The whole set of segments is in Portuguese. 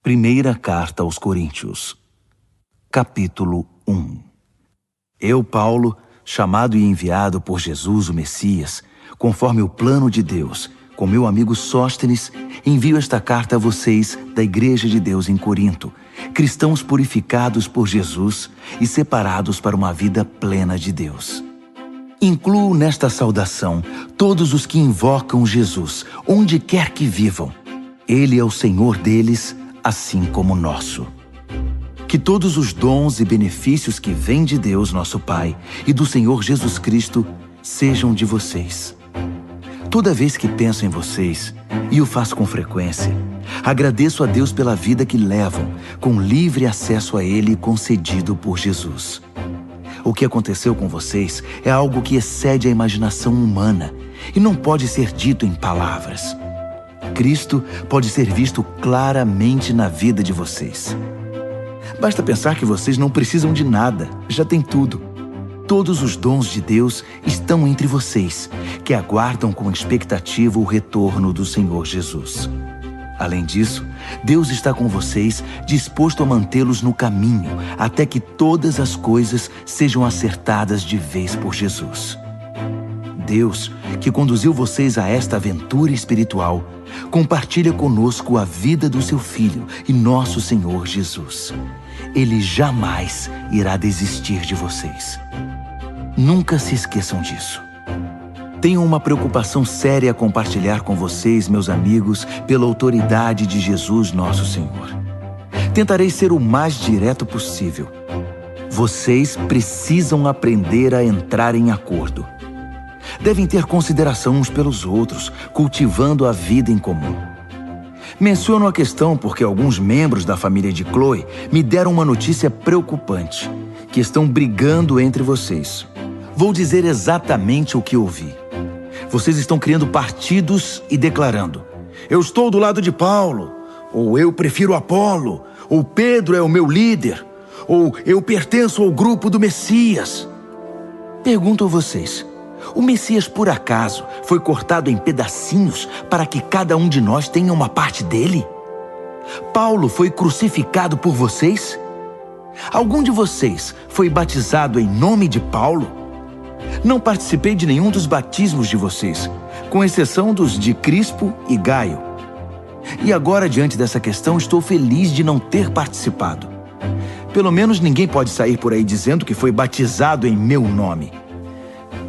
Primeira Carta aos Coríntios, capítulo 1. Eu, Paulo, chamado e enviado por Jesus, o Messias, conforme o plano de Deus, com meu amigo Sóstenes, envio esta carta a vocês da Igreja de Deus em Corinto, cristãos purificados por Jesus e separados para uma vida plena de Deus. Incluo nesta saudação todos os que invocam Jesus, onde quer que vivam. Ele é o Senhor deles, assim como nosso. Que todos os dons e benefícios que vêm de Deus, nosso Pai, e do Senhor Jesus Cristo, sejam de vocês. Toda vez que penso em vocês, e o faço com frequência, agradeço a Deus pela vida que levam, com livre acesso a Ele concedido por Jesus. O que aconteceu com vocês é algo que excede a imaginação humana e não pode ser dito em palavras. Cristo pode ser visto claramente na vida de vocês. Basta pensar que vocês não precisam de nada, já têm tudo. Todos os dons de Deus estão entre vocês, que aguardam com expectativa o retorno do Senhor Jesus. Além disso, Deus está com vocês, disposto a mantê-los no caminho, até que todas as coisas sejam acertadas de vez por Jesus. Deus, que conduziu vocês a esta aventura espiritual, compartilha conosco a vida do seu Filho e nosso Senhor Jesus. Ele jamais irá desistir de vocês. Nunca se esqueçam disso. Tenho uma preocupação séria a compartilhar com vocês, meus amigos, pela autoridade de Jesus, nosso Senhor. Tentarei ser o mais direto possível. Vocês precisam aprender a entrar em acordo. Devem ter consideração uns pelos outros, cultivando a vida em comum. Menciono a questão porque alguns membros da família de Chloe me deram uma notícia preocupante, que estão brigando entre vocês. Vou dizer exatamente o que ouvi. Vocês estão criando partidos e declarando: eu estou do lado de Paulo, ou eu prefiro Apolo, ou Pedro é o meu líder, ou eu pertenço ao grupo do Messias. Pergunto a vocês: o Messias, por acaso, foi cortado em pedacinhos para que cada um de nós tenha uma parte dele? Paulo foi crucificado por vocês? Algum de vocês foi batizado em nome de Paulo? Não participei de nenhum dos batismos de vocês, com exceção dos de Crispo e Gaio. E agora, diante dessa questão, estou feliz de não ter participado. Pelo menos ninguém pode sair por aí dizendo que foi batizado em meu nome.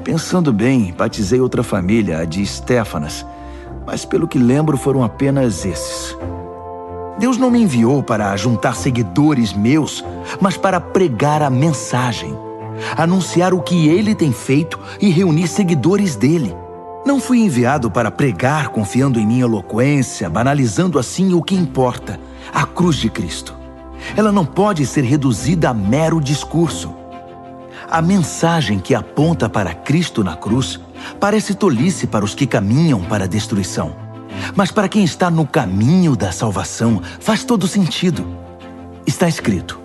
Pensando bem, batizei outra família, a de Estéfanas, mas pelo que lembro foram apenas esses. Deus não me enviou para juntar seguidores meus, mas para pregar a mensagem, anunciar o que Ele tem feito e reunir seguidores dele. Não fui enviado para pregar confiando em minha eloquência, banalizando assim o que importa, a cruz de Cristo. Ela não pode ser reduzida a mero discurso. A mensagem que aponta para Cristo na cruz parece tolice para os que caminham para a destruição. Mas para quem está no caminho da salvação, faz todo sentido. Está escrito: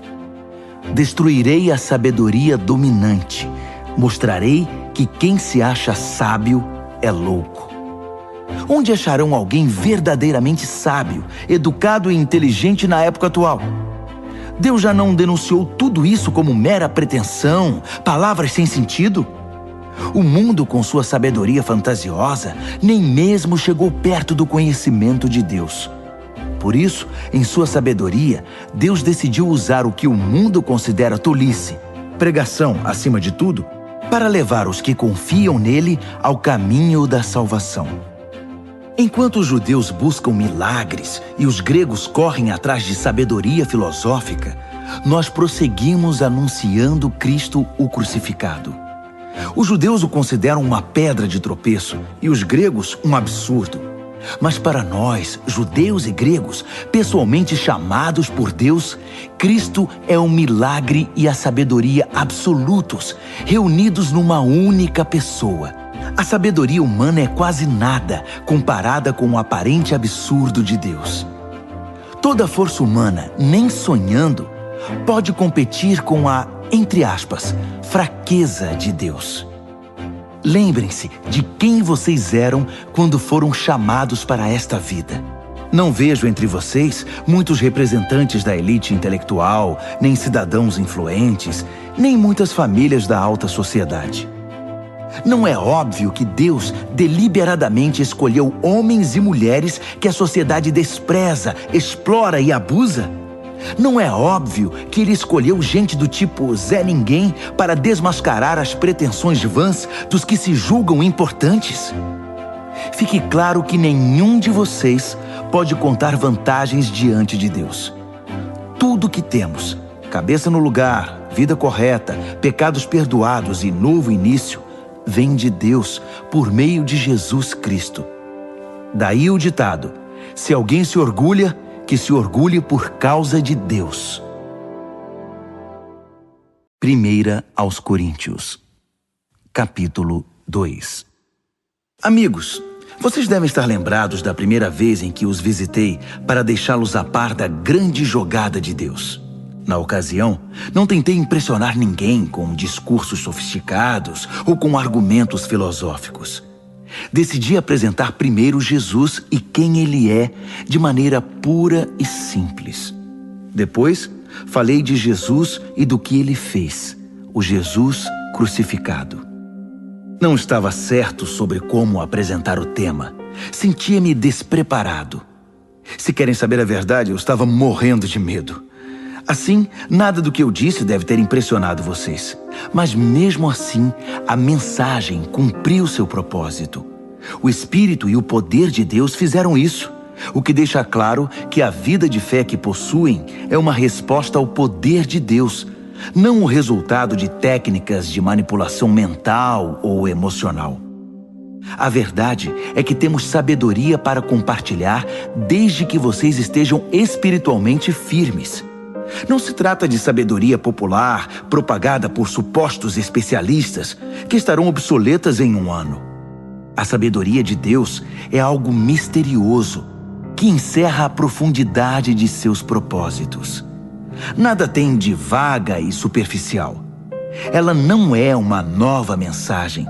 destruirei a sabedoria dominante, mostrarei que quem se acha sábio é louco. Onde acharão alguém verdadeiramente sábio, educado e inteligente na época atual? Deus já não denunciou tudo isso como mera pretensão, palavras sem sentido? O mundo, com sua sabedoria fantasiosa, nem mesmo chegou perto do conhecimento de Deus. Por isso, em sua sabedoria, Deus decidiu usar o que o mundo considera tolice, pregação acima de tudo, para levar os que confiam nele ao caminho da salvação. Enquanto os judeus buscam milagres e os gregos correm atrás de sabedoria filosófica, nós prosseguimos anunciando Cristo o crucificado. Os judeus o consideram uma pedra de tropeço e os gregos um absurdo. Mas para nós, judeus e gregos, pessoalmente chamados por Deus, Cristo é o milagre e a sabedoria absolutos, reunidos numa única pessoa. A sabedoria humana é quase nada comparada com o aparente absurdo de Deus. Toda força humana, nem sonhando, pode competir com a, entre aspas, fraqueza de Deus. Lembrem-se de quem vocês eram quando foram chamados para esta vida. Não vejo entre vocês muitos representantes da elite intelectual, nem cidadãos influentes, nem muitas famílias da alta sociedade. Não é óbvio que Deus deliberadamente escolheu homens e mulheres que a sociedade despreza, explora e abusa? Não é óbvio que Ele escolheu gente do tipo Zé Ninguém para desmascarar as pretensões vãs dos que se julgam importantes? Fique claro que nenhum de vocês pode contar vantagens diante de Deus. Tudo que temos, cabeça no lugar, vida correta, pecados perdoados e novo início, vem de Deus por meio de Jesus Cristo. Daí o ditado: se alguém se orgulha, que se orgulhe por causa de Deus. 1 aos Coríntios, capítulo 2. Amigos, vocês devem estar lembrados da primeira vez em que os visitei para deixá-los a par da grande jogada de Deus. Na ocasião, não tentei impressionar ninguém com discursos sofisticados ou com argumentos filosóficos. Decidi apresentar primeiro Jesus e quem Ele é, de maneira pura e simples. Depois, falei de Jesus e do que Ele fez, o Jesus crucificado. Não estava certo sobre como apresentar o tema. Sentia-me despreparado. Se querem saber a verdade, eu estava morrendo de medo. Assim, nada do que eu disse deve ter impressionado vocês. Mas mesmo assim, a mensagem cumpriu seu propósito. O Espírito e o poder de Deus fizeram isso, o que deixa claro que a vida de fé que possuem é uma resposta ao poder de Deus, não o resultado de técnicas de manipulação mental ou emocional. A verdade é que temos sabedoria para compartilhar desde que vocês estejam espiritualmente firmes. Não se trata de sabedoria popular, propagada por supostos especialistas, que estarão obsoletas em um ano. A sabedoria de Deus é algo misterioso, que encerra a profundidade de seus propósitos. Nada tem de vaga e superficial. Ela não é uma nova mensagem,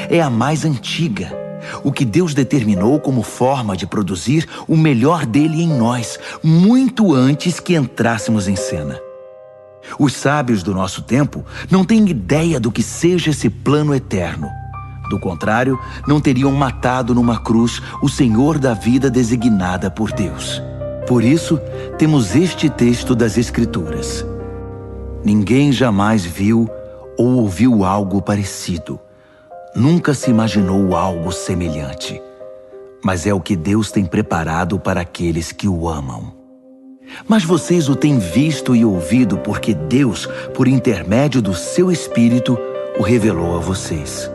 é a mais antiga, o que Deus determinou como forma de produzir o melhor dele em nós, muito antes que entrássemos em cena. Os sábios do nosso tempo não têm ideia do que seja esse plano eterno. Do contrário, não teriam matado numa cruz o Senhor da vida designada por Deus. Por isso, temos este texto das Escrituras: ninguém jamais viu ou ouviu algo parecido. Nunca se imaginou algo semelhante. Mas é o que Deus tem preparado para aqueles que o amam. Mas vocês o têm visto e ouvido porque Deus, por intermédio do seu Espírito, o revelou a vocês.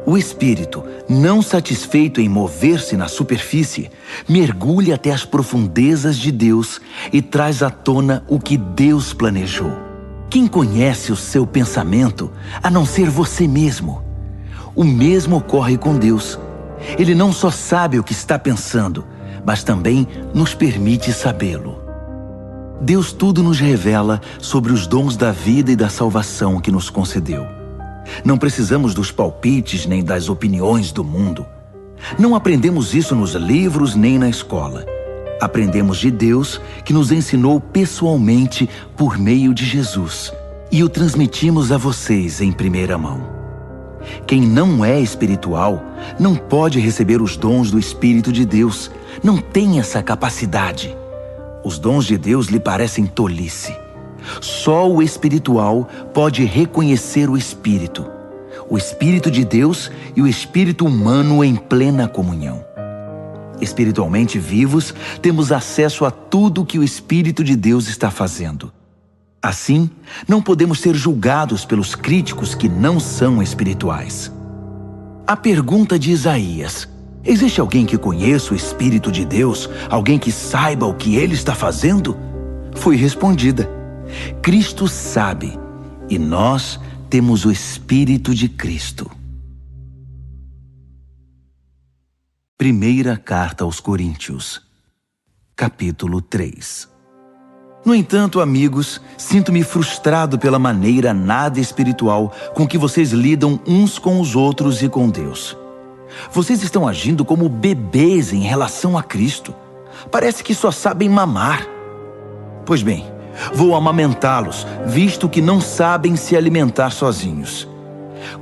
O Espírito, não satisfeito em mover-se na superfície, mergulha até as profundezas de Deus e traz à tona o que Deus planejou. Quem conhece o seu pensamento, a não ser você mesmo? O mesmo ocorre com Deus. Ele não só sabe o que está pensando, mas também nos permite sabê-lo. Deus tudo nos revela sobre os dons da vida e da salvação que nos concedeu. Não precisamos dos palpites nem das opiniões do mundo. Não aprendemos isso nos livros nem na escola. Aprendemos de Deus, que nos ensinou pessoalmente por meio de Jesus, e o transmitimos a vocês em primeira mão. Quem não é espiritual não pode receber os dons do Espírito de Deus, não tem essa capacidade. Os dons de Deus lhe parecem tolice. Só o espiritual pode reconhecer o Espírito de Deus e o espírito humano em plena comunhão. Espiritualmente vivos, temos acesso a tudo o que o Espírito de Deus está fazendo. Assim, não podemos ser julgados pelos críticos que não são espirituais. A pergunta de Isaías: existe alguém que conheça o Espírito de Deus, alguém que saiba o que ele está fazendo? Foi respondida: Cristo sabe, e nós temos o Espírito de Cristo. Primeira Carta aos Coríntios, capítulo 3. No entanto, amigos, sinto-me frustrado pela maneira nada espiritual com que vocês lidam uns com os outros e com Deus. Vocês estão agindo como bebês em relação a Cristo. Parece que só sabem mamar. Pois bem, vou amamentá-los, visto que não sabem se alimentar sozinhos.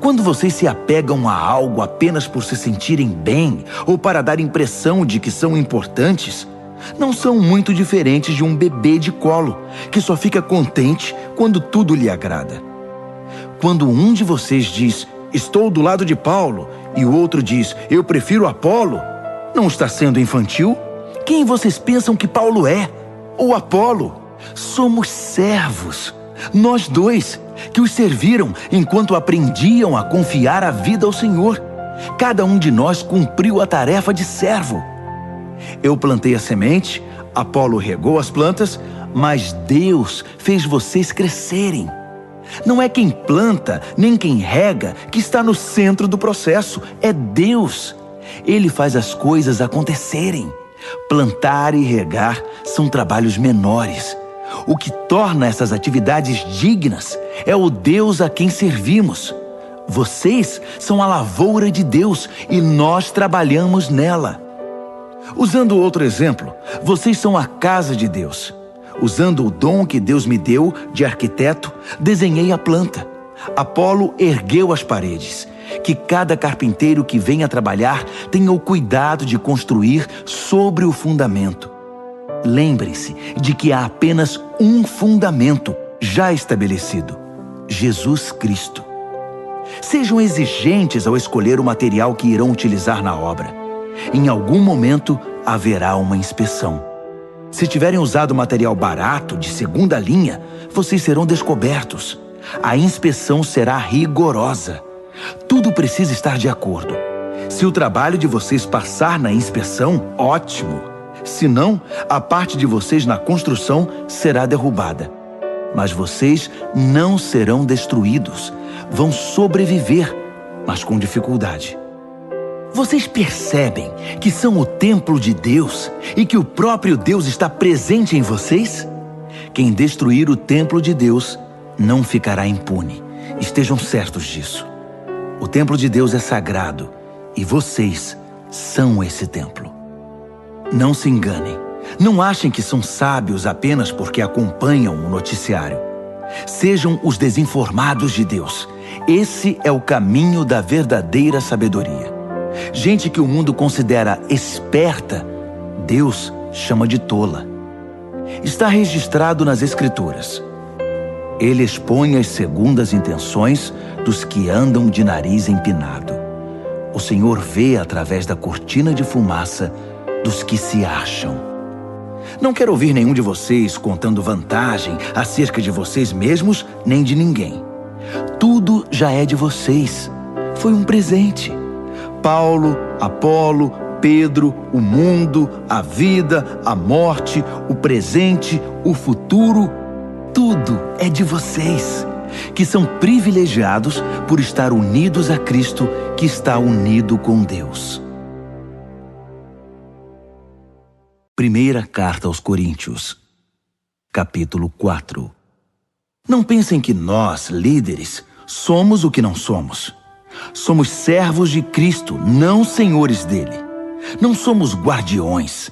Quando vocês se apegam a algo apenas por se sentirem bem ou para dar impressão de que são importantes, não são muito diferentes de um bebê de colo, que só fica contente quando tudo lhe agrada. Quando um de vocês diz, estou do lado de Paulo, e o outro diz, eu prefiro Apolo, não está sendo infantil? Quem vocês pensam que Paulo é? Ou Apolo? Somos servos, nós dois, que os serviram enquanto aprendiam a confiar a vida ao Senhor. Cada um de nós cumpriu a tarefa de servo. Eu plantei a semente, Apolo regou as plantas, mas Deus fez vocês crescerem. Não é quem planta, nem quem rega que está no centro do processo, é Deus. Ele faz as coisas acontecerem. Plantar e regar são trabalhos menores. O que torna essas atividades dignas é o Deus a quem servimos. Vocês são a lavoura de Deus e nós trabalhamos nela. Usando outro exemplo, vocês são a casa de Deus. Usando o dom que Deus me deu de arquiteto, desenhei a planta. Apolo ergueu as paredes. Que cada carpinteiro que venha trabalhar tenha o cuidado de construir sobre o fundamento. Lembrem-se de que há apenas um fundamento já estabelecido: Jesus Cristo. Sejam exigentes ao escolher o material que irão utilizar na obra. Em algum momento haverá uma inspeção. Se tiverem usado material barato, de segunda linha, vocês serão descobertos. A inspeção será rigorosa. Tudo precisa estar de acordo. Se o trabalho de vocês passar na inspeção, ótimo. Se não, a parte de vocês na construção será derrubada. Mas vocês não serão destruídos. Vão sobreviver, mas com dificuldade. Vocês percebem que são o templo de Deus e que o próprio Deus está presente em vocês? Quem destruir o templo de Deus não ficará impune. Estejam certos disso. O templo de Deus é sagrado e vocês são esse templo. Não se enganem. Não achem que são sábios apenas porque acompanham o noticiário. Sejam os desinformados de Deus. Esse é o caminho da verdadeira sabedoria. Gente que o mundo considera esperta, Deus chama de tola. Está registrado nas Escrituras. Ele expõe as segundas intenções dos que andam de nariz empinado. O Senhor vê através da cortina de fumaça dos que se acham. Não quero ouvir nenhum de vocês contando vantagem acerca de vocês mesmos nem de ninguém. Tudo já é de vocês. Foi um presente. Paulo, Apolo, Pedro, o mundo, a vida, a morte, o presente, o futuro, tudo é de vocês, que são privilegiados por estar unidos a Cristo, que está unido com Deus. Primeira Carta aos Coríntios, capítulo 4. Não pensem que nós, líderes, somos o que não somos. Somos servos de Cristo, não senhores dele. Não somos guardiões.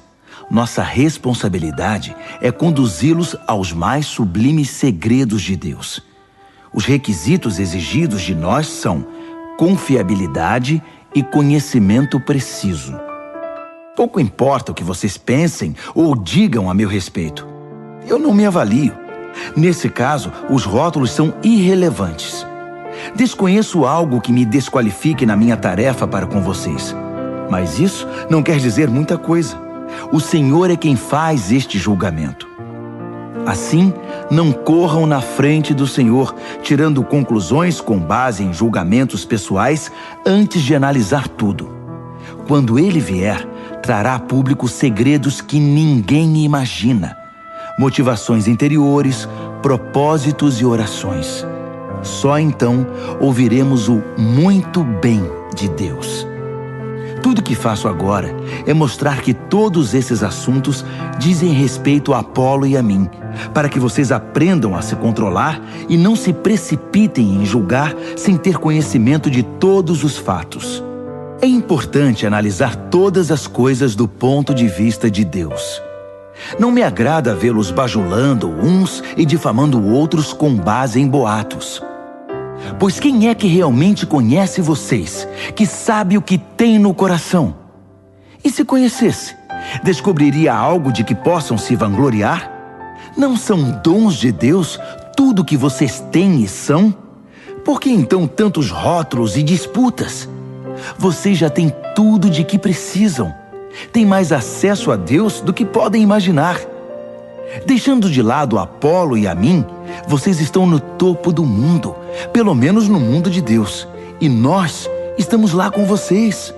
Nossa responsabilidade é conduzi-los aos mais sublimes segredos de Deus. Os requisitos exigidos de nós são confiabilidade e conhecimento preciso. Pouco importa o que vocês pensem ou digam a meu respeito. Eu não me avalio. Nesse caso, os rótulos são irrelevantes. Desconheço algo que me desqualifique na minha tarefa para com vocês. Mas isso não quer dizer muita coisa. O Senhor é quem faz este julgamento. Assim, não corram na frente do Senhor, tirando conclusões com base em julgamentos pessoais antes de analisar tudo. Quando Ele vier, trará a público segredos que ninguém imagina, motivações interiores, propósitos e orações. Só então ouviremos o muito bem de Deus. Tudo que faço agora é mostrar que todos esses assuntos dizem respeito a Apolo e a mim, para que vocês aprendam a se controlar e não se precipitem em julgar sem ter conhecimento de todos os fatos. É importante analisar todas as coisas do ponto de vista de Deus. Não me agrada vê-los bajulando uns e difamando outros com base em boatos. Pois quem é que realmente conhece vocês, que sabe o que tem no coração? E se conhecesse, descobriria algo de que possam se vangloriar? Não são dons de Deus tudo que vocês têm e são? Por que então tantos rótulos e disputas? Vocês já têm tudo de que precisam. Têm mais acesso a Deus do que podem imaginar. Deixando de lado Apolo e a mim, vocês estão no topo do mundo, pelo menos no mundo de Deus. E nós estamos lá com vocês.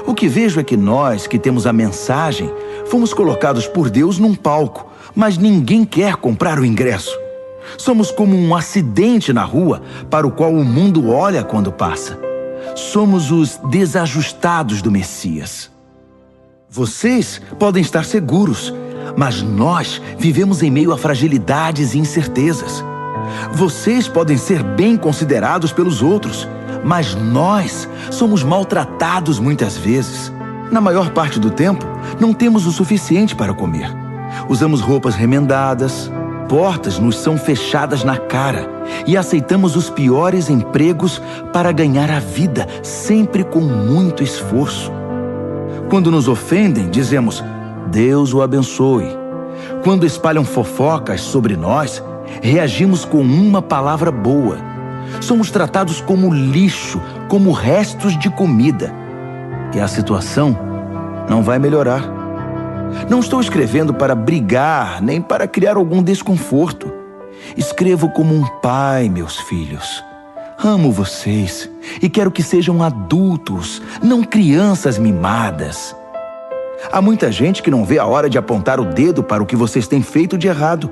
O que vejo é que nós, que temos a mensagem, fomos colocados por Deus num palco, mas ninguém quer comprar o ingresso. Somos como um acidente na rua para o qual o mundo olha quando passa. Somos os desajustados do Messias. Vocês podem estar seguros, mas nós vivemos em meio a fragilidades e incertezas. Vocês podem ser bem considerados pelos outros, mas nós somos maltratados muitas vezes. Na maior parte do tempo, não temos o suficiente para comer. Usamos roupas remendadas, portas nos são fechadas na cara e aceitamos os piores empregos para ganhar a vida, sempre com muito esforço. Quando nos ofendem, dizemos, Deus o abençoe. Quando espalham fofocas sobre nós, reagimos com uma palavra boa. Somos tratados como lixo, como restos de comida. E a situação não vai melhorar. Não estou escrevendo para brigar, nem para criar algum desconforto. Escrevo como um pai, meus filhos. Amo vocês e quero que sejam adultos, não crianças mimadas. Há muita gente que não vê a hora de apontar o dedo para o que vocês têm feito de errado.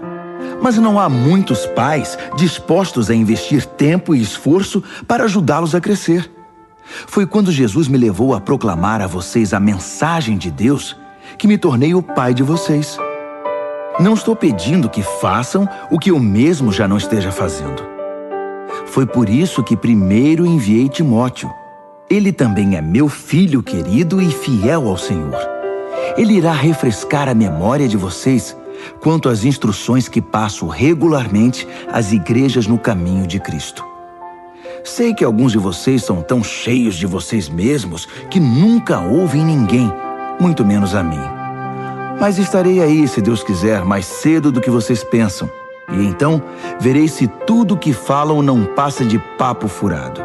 Mas não há muitos pais dispostos a investir tempo e esforço para ajudá-los a crescer. Foi quando Jesus me levou a proclamar a vocês a mensagem de Deus que me tornei o pai de vocês. Não estou pedindo que façam o que eu mesmo já não esteja fazendo. Foi por isso que primeiro enviei Timóteo. Ele também é meu filho querido e fiel ao Senhor. Ele irá refrescar a memória de vocês quanto às instruções que passo regularmente às igrejas no caminho de Cristo. Sei que alguns de vocês são tão cheios de vocês mesmos que nunca ouvem ninguém, muito menos a mim. Mas estarei aí, se Deus quiser, mais cedo do que vocês pensam. E então verei se tudo o que falam não passa de papo furado.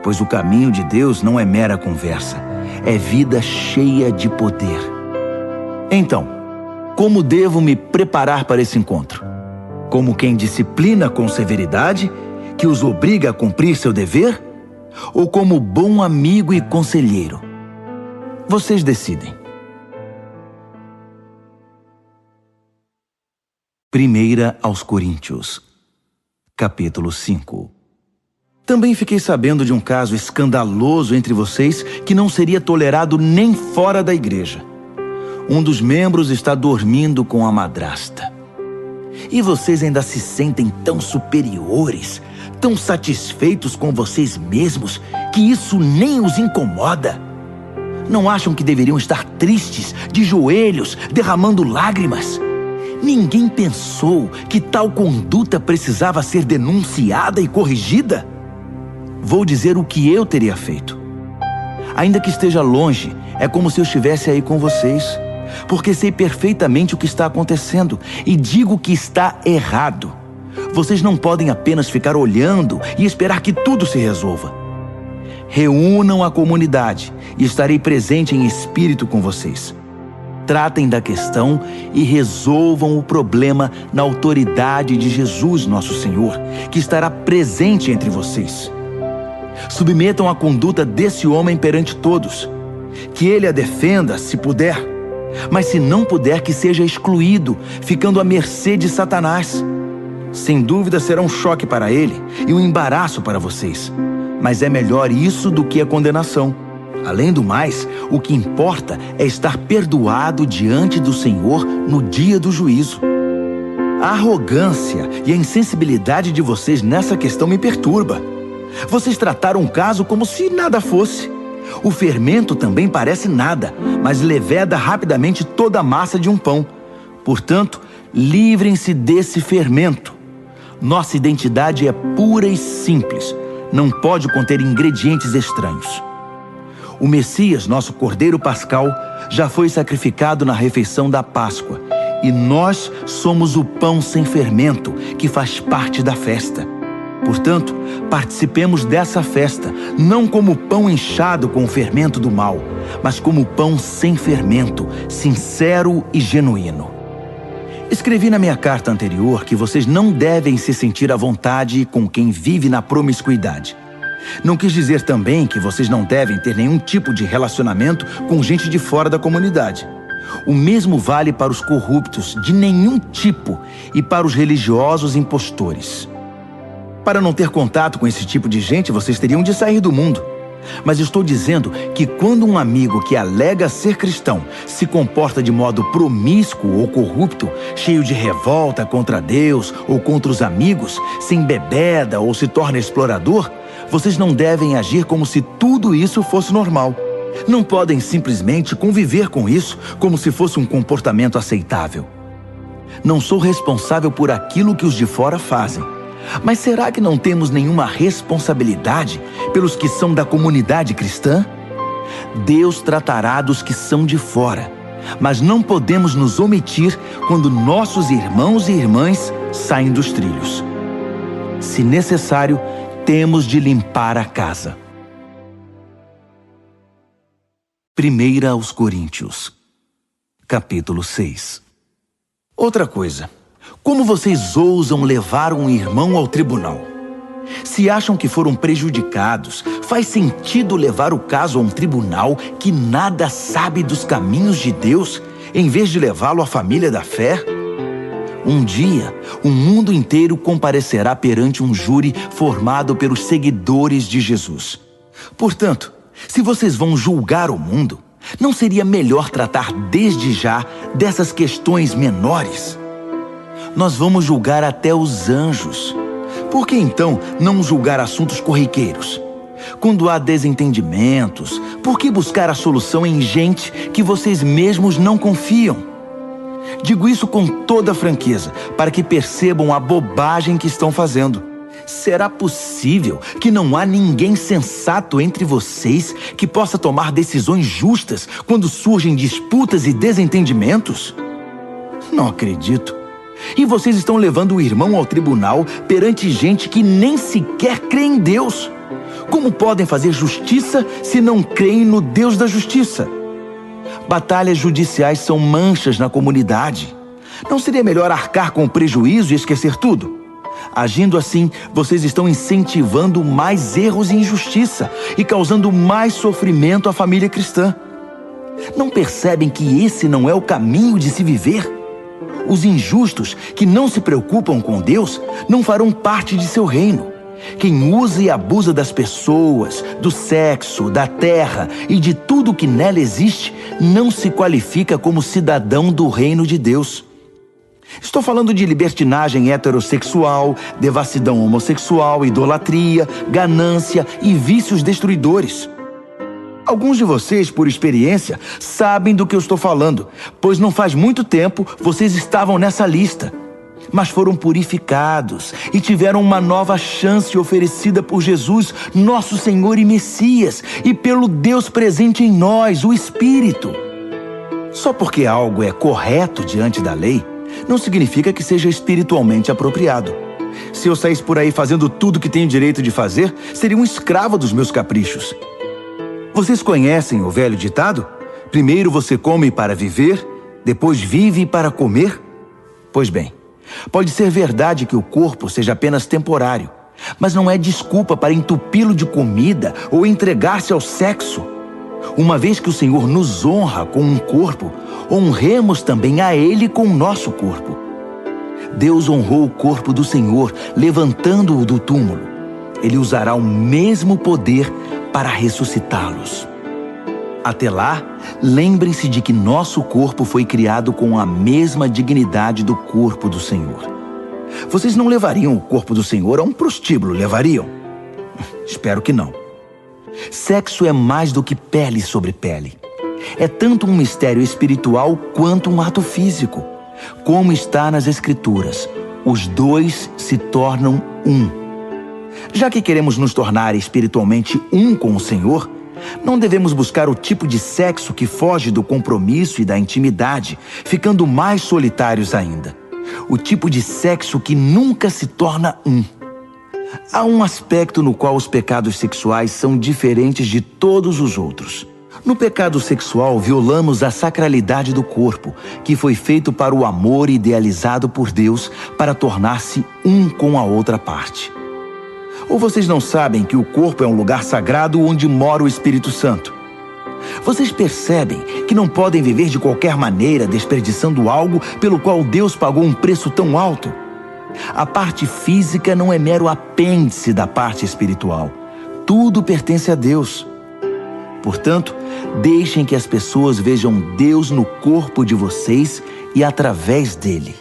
Pois o caminho de Deus não é mera conversa, é vida cheia de poder. Então, como devo me preparar para esse encontro? Como quem disciplina com severidade, que os obriga a cumprir seu dever? Ou como bom amigo e conselheiro? Vocês decidem. 1 aos Coríntios, capítulo 5. Também fiquei sabendo de um caso escandaloso entre vocês que não seria tolerado nem fora da igreja. Um dos membros está dormindo com a madrasta. E vocês ainda se sentem tão superiores, tão satisfeitos com vocês mesmos, que isso nem os incomoda. Não acham que deveriam estar tristes, de joelhos, derramando lágrimas? Ninguém pensou que tal conduta precisava ser denunciada e corrigida? Vou dizer o que eu teria feito. Ainda que esteja longe, é como se eu estivesse aí com vocês, porque sei perfeitamente o que está acontecendo e digo que está errado. Vocês não podem apenas ficar olhando e esperar que tudo se resolva. Reúnam a comunidade e estarei presente em espírito com vocês. Tratem da questão e resolvam o problema na autoridade de Jesus, nosso Senhor, que estará presente entre vocês. Submetam a conduta desse homem perante todos. Que ele a defenda, se puder. Mas se não puder, que seja excluído, ficando à mercê de Satanás. Sem dúvida será um choque para ele e um embaraço para vocês. Mas é melhor isso do que a condenação. Além do mais, o que importa é estar perdoado diante do Senhor no dia do juízo. A arrogância e a insensibilidade de vocês nessa questão me perturba. Vocês trataram o caso como se nada fosse. O fermento também parece nada, mas leveda rapidamente toda a massa de um pão. Portanto, livrem-se desse fermento. Nossa identidade é pura e simples. Não pode conter ingredientes estranhos. O Messias, nosso Cordeiro Pascal, já foi sacrificado na refeição da Páscoa. E nós somos o pão sem fermento, que faz parte da festa. Portanto, participemos dessa festa, não como pão inchado com o fermento do mal, mas como pão sem fermento, sincero e genuíno. Escrevi na minha carta anterior que vocês não devem se sentir à vontade com quem vive na promiscuidade. Não quis dizer também que vocês não devem ter nenhum tipo de relacionamento com gente de fora da comunidade. O mesmo vale para os corruptos de nenhum tipo e para os religiosos impostores. Para não ter contato com esse tipo de gente, vocês teriam de sair do mundo. Mas estou dizendo que quando um amigo que alega ser cristão se comporta de modo promíscuo ou corrupto, cheio de revolta contra Deus ou contra os amigos, se embebeda ou se torna explorador, vocês não devem agir como se tudo isso fosse normal. Não podem simplesmente conviver com isso como se fosse um comportamento aceitável. Não sou responsável por aquilo que os de fora fazem. Mas será que não temos nenhuma responsabilidade pelos que são da comunidade cristã? Deus tratará dos que são de fora, mas não podemos nos omitir quando nossos irmãos e irmãs saem dos trilhos. Se necessário, temos de limpar a casa. 1 aos Coríntios, capítulo 6. Outra coisa. Como vocês ousam levar um irmão ao tribunal? Se acham que foram prejudicados, faz sentido levar o caso a um tribunal que nada sabe dos caminhos de Deus, em vez de levá-lo à família da fé? Um dia, o mundo inteiro comparecerá perante um júri formado pelos seguidores de Jesus. Portanto, se vocês vão julgar o mundo, não seria melhor tratar desde já dessas questões menores? Nós vamos julgar até os anjos. Por que então não julgar assuntos corriqueiros? Quando há desentendimentos, por que buscar a solução em gente que vocês mesmos não confiam? Digo isso com toda franqueza, para que percebam a bobagem que estão fazendo. Será possível que não há ninguém sensato entre vocês que possa tomar decisões justas quando surgem disputas e desentendimentos? Não acredito. E vocês estão levando o irmão ao tribunal perante gente que nem sequer crê em Deus. Como podem fazer justiça se não creem no Deus da justiça? Batalhas judiciais são manchas na comunidade. Não seria melhor arcar com o prejuízo e esquecer tudo? Agindo assim, vocês estão incentivando mais erros e injustiça e causando mais sofrimento à família cristã. Não percebem que esse não é o caminho de se viver? Os injustos, que não se preocupam com Deus, não farão parte de seu reino. Quem usa e abusa das pessoas, do sexo, da terra e de tudo que nela existe, não se qualifica como cidadão do reino de Deus. Estou falando de libertinagem heterossexual, devassidão homossexual, idolatria, ganância e vícios destruidores. Alguns de vocês, por experiência, sabem do que eu estou falando, pois não faz muito tempo vocês estavam nessa lista. Mas foram purificados e tiveram uma nova chance oferecida por Jesus, nosso Senhor e Messias, e pelo Deus presente em nós, o Espírito. Só porque algo é correto diante da lei, não significa que seja espiritualmente apropriado. Se eu saísse por aí fazendo tudo que tenho direito de fazer, seria um escravo dos meus caprichos. Vocês conhecem o velho ditado? Primeiro você come para viver, depois vive para comer? Pois bem, pode ser verdade que o corpo seja apenas temporário, mas não é desculpa para entupi-lo de comida ou entregar-se ao sexo. Uma vez que o Senhor nos honra com um corpo, honremos também a Ele com o nosso corpo. Deus honrou o corpo do Senhor, levantando-o do túmulo. Ele usará o mesmo poder para ressuscitá-los. Até lá, lembrem-se de que nosso corpo foi criado com a mesma dignidade do corpo do Senhor. Vocês não levariam o corpo do Senhor a um prostíbulo, levariam? Espero que não. Sexo é mais do que pele sobre pele. É tanto um mistério espiritual quanto um ato físico. Como está nas Escrituras, os dois se tornam um. Já que queremos nos tornar espiritualmente um com o Senhor, não devemos buscar o tipo de sexo que foge do compromisso e da intimidade, ficando mais solitários ainda. O tipo de sexo que nunca se torna um. Há um aspecto no qual os pecados sexuais são diferentes de todos os outros. No pecado sexual, violamos a sacralidade do corpo, que foi feito para o amor idealizado por Deus para tornar-se um com a outra parte. Ou vocês não sabem que o corpo é um lugar sagrado onde mora o Espírito Santo? Vocês percebem que não podem viver de qualquer maneira desperdiçando algo pelo qual Deus pagou um preço tão alto? A parte física não é mero apêndice da parte espiritual. Tudo pertence a Deus. Portanto, deixem que as pessoas vejam Deus no corpo de vocês e através dele.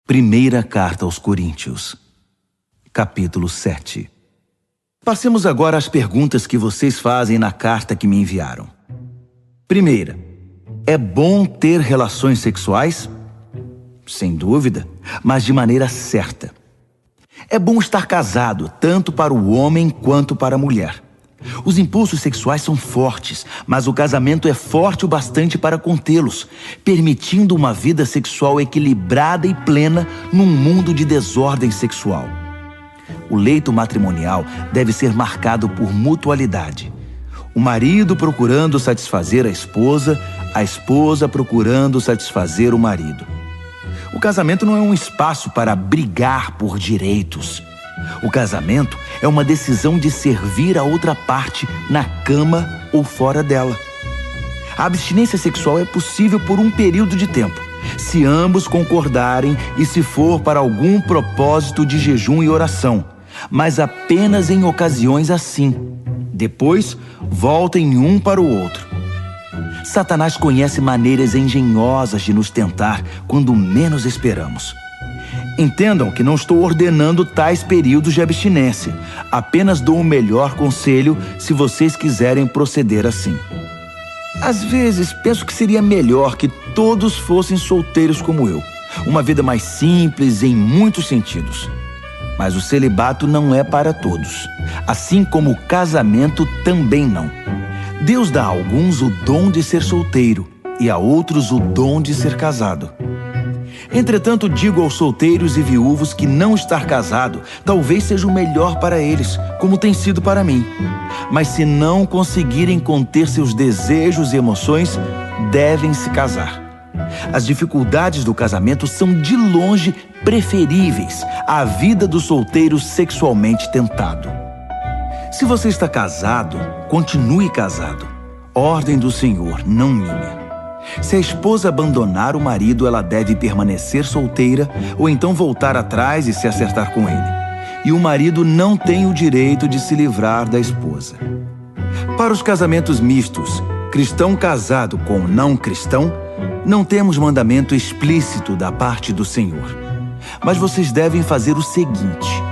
Primeira Carta aos Coríntios, capítulo 7. Passemos agora às perguntas que vocês fazem na carta que me enviaram. Primeira, é bom ter relações sexuais? Sem dúvida, mas de maneira certa. É bom estar casado, tanto para o homem quanto para a mulher. Os impulsos sexuais são fortes, mas o casamento é forte o bastante para contê-los, permitindo uma vida sexual equilibrada e plena num mundo de desordem sexual. O leito matrimonial deve ser marcado por mutualidade. O marido procurando satisfazer a esposa procurando satisfazer o marido. O casamento não é um espaço para brigar por direitos. O casamento é uma decisão de servir a outra parte na cama ou fora dela. A abstinência sexual é possível por um período de tempo, se ambos concordarem e se for para algum propósito de jejum e oração, mas apenas em ocasiões assim. Depois, voltem um para o outro. Satanás conhece maneiras engenhosas de nos tentar quando menos esperamos. Entendam que não estou ordenando tais períodos de abstinência. Apenas dou o melhor conselho se vocês quiserem proceder assim. Às vezes, penso que seria melhor que todos fossem solteiros como eu. Uma vida mais simples em muitos sentidos. Mas o celibato não é para todos. Assim como o casamento também não. Deus dá a alguns o dom de ser solteiro e a outros o dom de ser casado. Entretanto, digo aos solteiros e viúvos que não estar casado talvez seja o melhor para eles, como tem sido para mim. Mas se não conseguirem conter seus desejos e emoções, devem se casar. As dificuldades do casamento são de longe preferíveis à vida do solteiro sexualmente tentado. Se você está casado, continue casado. Ordem do Senhor, não minha. Se a esposa abandonar o marido, ela deve permanecer solteira ou então voltar atrás e se acertar com ele. E o marido não tem o direito de se livrar da esposa. Para os casamentos mistos, cristão casado com não cristão, não temos mandamento explícito da parte do Senhor. Mas vocês devem fazer o seguinte: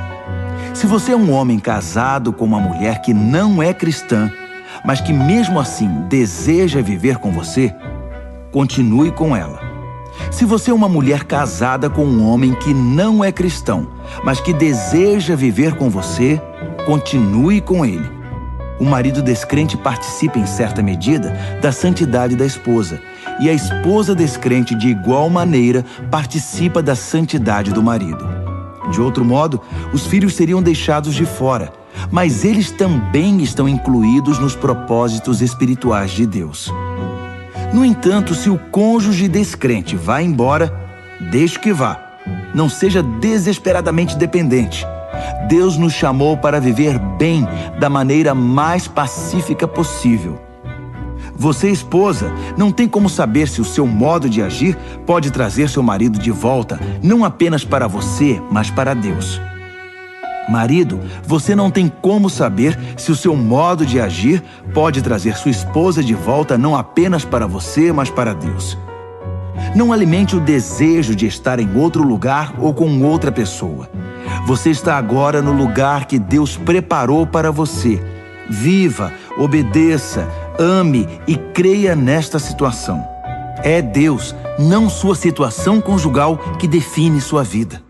se você é um homem casado com uma mulher que não é cristã, mas que mesmo assim deseja viver com você, continue com ela. Se você é uma mulher casada com um homem que não é cristão, mas que deseja viver com você, continue com ele. O marido descrente participa em certa medida da santidade da esposa, e a esposa descrente de igual maneira participa da santidade do marido. De outro modo, os filhos seriam deixados de fora, mas eles também estão incluídos nos propósitos espirituais de Deus. No entanto, se o cônjuge descrente vai embora, deixe que vá. Não seja desesperadamente dependente. Deus nos chamou para viver bem da maneira mais pacífica possível. Você, esposa, não tem como saber se o seu modo de agir pode trazer seu marido de volta, não apenas para você, mas para Deus. Marido, você não tem como saber se o seu modo de agir pode trazer sua esposa de volta não apenas para você, mas para Deus. Não alimente o desejo de estar em outro lugar ou com outra pessoa. Você está agora no lugar que Deus preparou para você. Viva, obedeça, ame e creia nesta situação. É Deus, não sua situação conjugal, que define sua vida.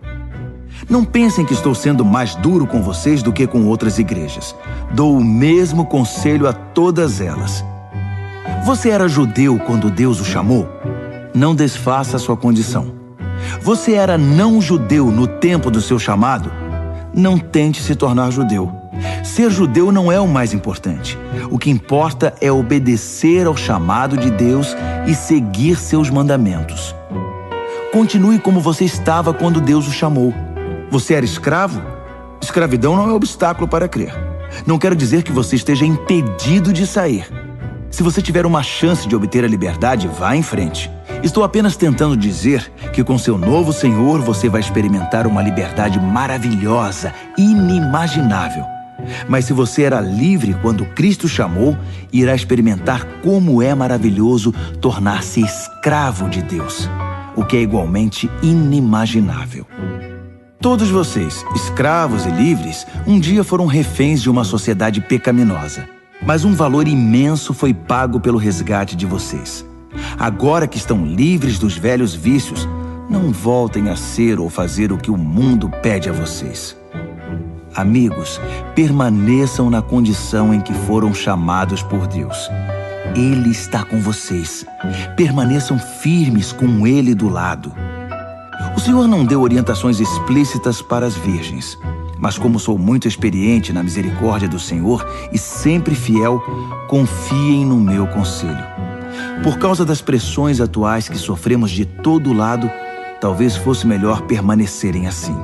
Não pensem que estou sendo mais duro com vocês do que com outras igrejas. Dou o mesmo conselho a todas elas. Você era judeu quando Deus o chamou? Não desfaça a sua condição. Você era não judeu no tempo do seu chamado? Não tente se tornar judeu. Ser judeu não é o mais importante. O que importa é obedecer ao chamado de Deus e seguir seus mandamentos. Continue como você estava quando Deus o chamou. Você era escravo? Escravidão não é obstáculo para crer. Não quero dizer que você esteja impedido de sair. Se você tiver uma chance de obter a liberdade, vá em frente. Estou apenas tentando dizer que com seu novo Senhor você vai experimentar uma liberdade maravilhosa, inimaginável. Mas se você era livre quando Cristo chamou, irá experimentar como é maravilhoso tornar-se escravo de Deus, o que é igualmente inimaginável. Todos vocês, escravos e livres, um dia foram reféns de uma sociedade pecaminosa. Mas um valor imenso foi pago pelo resgate de vocês. Agora que estão livres dos velhos vícios, não voltem a ser ou fazer o que o mundo pede a vocês. Amigos, permaneçam na condição em que foram chamados por Deus. Ele está com vocês. Permaneçam firmes com Ele do lado. O Senhor não deu orientações explícitas para as virgens, mas como sou muito experiente na misericórdia do Senhor e sempre fiel, confiem no meu conselho. Por causa das pressões atuais que sofremos de todo lado, talvez fosse melhor permanecerem assim.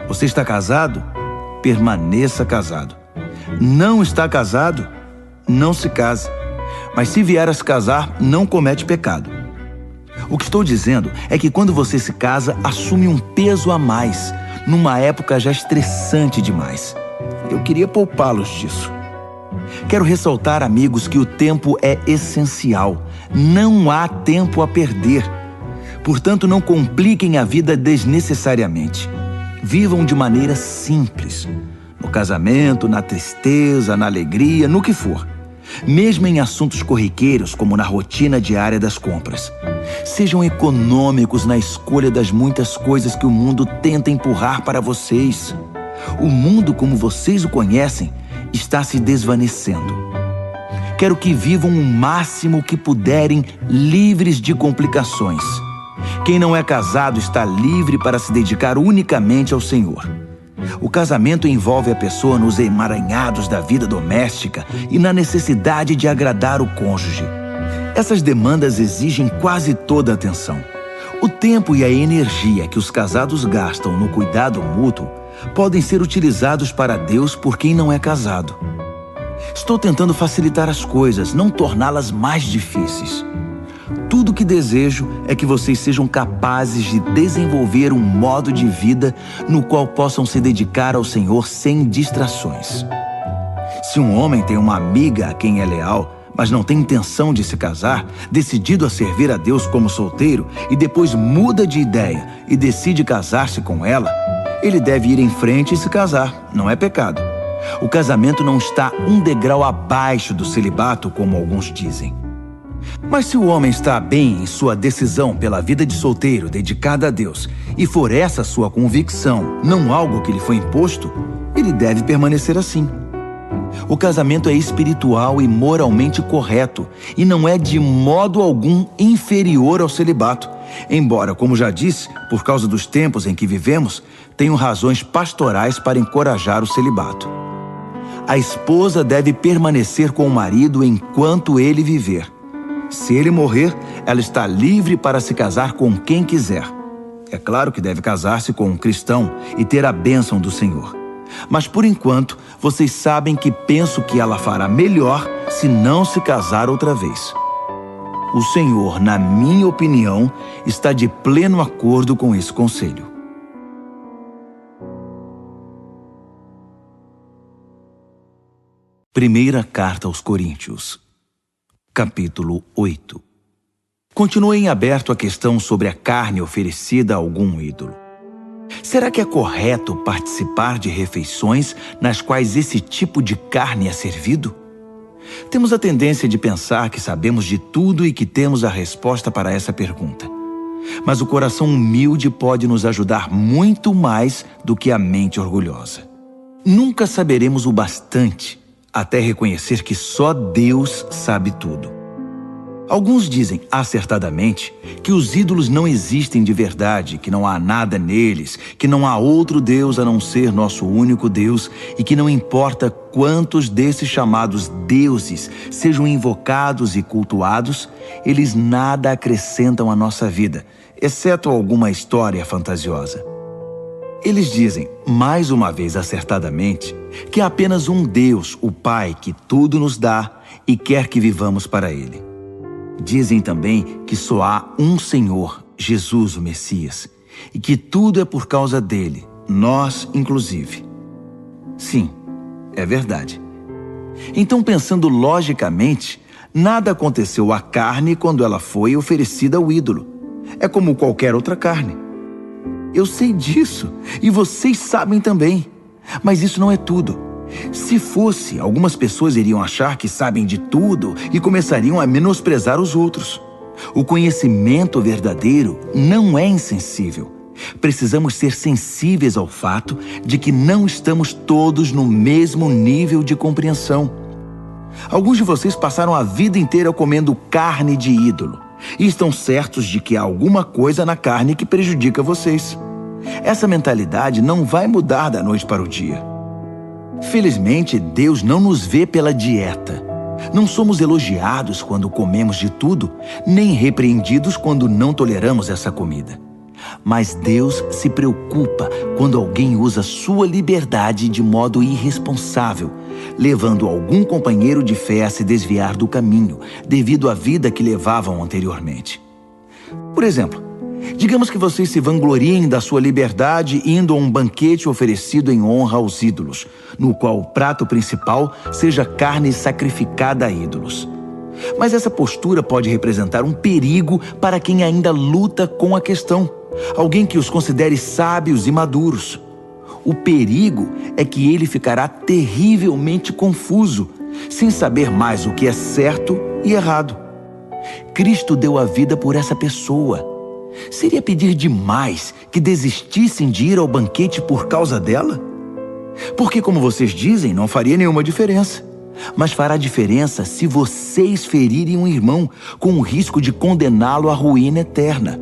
Você está casado? Permaneça casado. Não está casado? Não se case. Mas se vier a se casar, não comete pecado. O que estou dizendo é que quando você se casa, assume um peso a mais, numa época já estressante demais. Eu queria poupá-los disso. Quero ressaltar, amigos, que o tempo é essencial. Não há tempo a perder. Portanto, não compliquem a vida desnecessariamente. Vivam de maneira simples. No casamento, na tristeza, na alegria, no que for. Mesmo em assuntos corriqueiros, como na rotina diária das compras. Sejam econômicos na escolha das muitas coisas que o mundo tenta empurrar para vocês. O mundo, como vocês o conhecem, está se desvanecendo. Quero que vivam o máximo que puderem, livres de complicações. Quem não é casado está livre para se dedicar unicamente ao Senhor. O casamento envolve a pessoa nos emaranhados da vida doméstica e na necessidade de agradar o cônjuge. Essas demandas exigem quase toda a atenção. O tempo e a energia que os casados gastam no cuidado mútuo podem ser utilizados para Deus por quem não é casado. Estou tentando facilitar as coisas, não torná-las mais difíceis. Tudo o que desejo é que vocês sejam capazes de desenvolver um modo de vida no qual possam se dedicar ao Senhor sem distrações. Se um homem tem uma amiga a quem é leal, mas não tem intenção de se casar, decidido a servir a Deus como solteiro, e depois muda de ideia e decide casar-se com ela, ele deve ir em frente e se casar, não é pecado. O casamento não está um degrau abaixo do celibato, como alguns dizem. Mas se o homem está bem em sua decisão pela vida de solteiro dedicada a Deus, e for essa sua convicção, não algo que lhe foi imposto, ele deve permanecer assim. O casamento é espiritual e moralmente correto, e não é de modo algum inferior ao celibato. Embora, como já disse, por causa dos tempos em que vivemos, tenho razões pastorais para encorajar o celibato. A esposa deve permanecer com o marido enquanto ele viver. Se ele morrer, ela está livre para se casar com quem quiser. É claro que deve casar-se com um cristão e ter a bênção do Senhor. Mas por enquanto, vocês sabem que penso que ela fará melhor se não se casar outra vez. O Senhor, na minha opinião, está de pleno acordo com esse conselho. Primeira Carta aos Coríntios, capítulo 8. Continua em aberto a questão sobre a carne oferecida a algum ídolo. Será que é correto participar de refeições nas quais esse tipo de carne é servido? Temos a tendência de pensar que sabemos de tudo e que temos a resposta para essa pergunta. Mas o coração humilde pode nos ajudar muito mais do que a mente orgulhosa. Nunca saberemos o bastante até reconhecer que só Deus sabe tudo. Alguns dizem, acertadamente, que os ídolos não existem de verdade, que não há nada neles, que não há outro Deus a não ser nosso único Deus e que não importa quantos desses chamados deuses sejam invocados e cultuados, eles nada acrescentam à nossa vida, exceto alguma história fantasiosa. Eles dizem, mais uma vez acertadamente, que há apenas um Deus, o Pai, que tudo nos dá e quer que vivamos para Ele. Dizem também que só há um Senhor, Jesus, o Messias, e que tudo é por causa dele, nós inclusive. Sim, é verdade. Então, pensando logicamente, nada aconteceu à carne quando ela foi oferecida ao ídolo. É como qualquer outra carne. Eu sei disso, e vocês sabem também. Mas isso não é tudo. Se fosse, algumas pessoas iriam achar que sabem de tudo e começariam a menosprezar os outros. O conhecimento verdadeiro não é insensível. Precisamos ser sensíveis ao fato de que não estamos todos no mesmo nível de compreensão. Alguns de vocês passaram a vida inteira comendo carne de ídolo e estão certos de que há alguma coisa na carne que prejudica vocês. Essa mentalidade não vai mudar da noite para o dia. Felizmente, Deus não nos vê pela dieta. Não somos elogiados quando comemos de tudo, nem repreendidos quando não toleramos essa comida. Mas Deus se preocupa quando alguém usa sua liberdade de modo irresponsável, levando algum companheiro de fé a se desviar do caminho, devido à vida que levavam anteriormente. Por exemplo, digamos que vocês se vangloriem da sua liberdade indo a um banquete oferecido em honra aos ídolos, no qual o prato principal seja carne sacrificada a ídolos. Mas essa postura pode representar um perigo para quem ainda luta com a questão, alguém que os considere sábios e maduros. O perigo é que ele ficará terrivelmente confuso, sem saber mais o que é certo e errado. Cristo deu a vida por essa pessoa. Seria pedir demais que desistissem de ir ao banquete por causa dela? Porque, como vocês dizem, não faria nenhuma diferença. Mas fará diferença se vocês ferirem um irmão, com o risco de condená-lo à ruína eterna.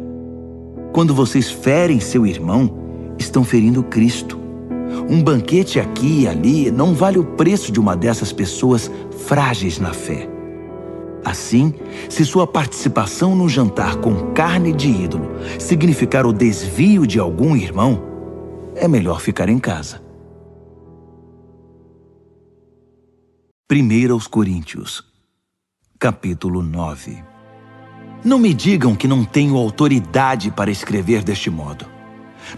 Quando vocês ferem seu irmão, estão ferindo Cristo. Um banquete aqui e ali não vale o preço de uma dessas pessoas frágeis na fé. Assim, se sua participação no jantar com carne de ídolo significar o desvio de algum irmão, é melhor ficar em casa. 1 Coríntios, capítulo 9. Não me digam que não tenho autoridade para escrever deste modo.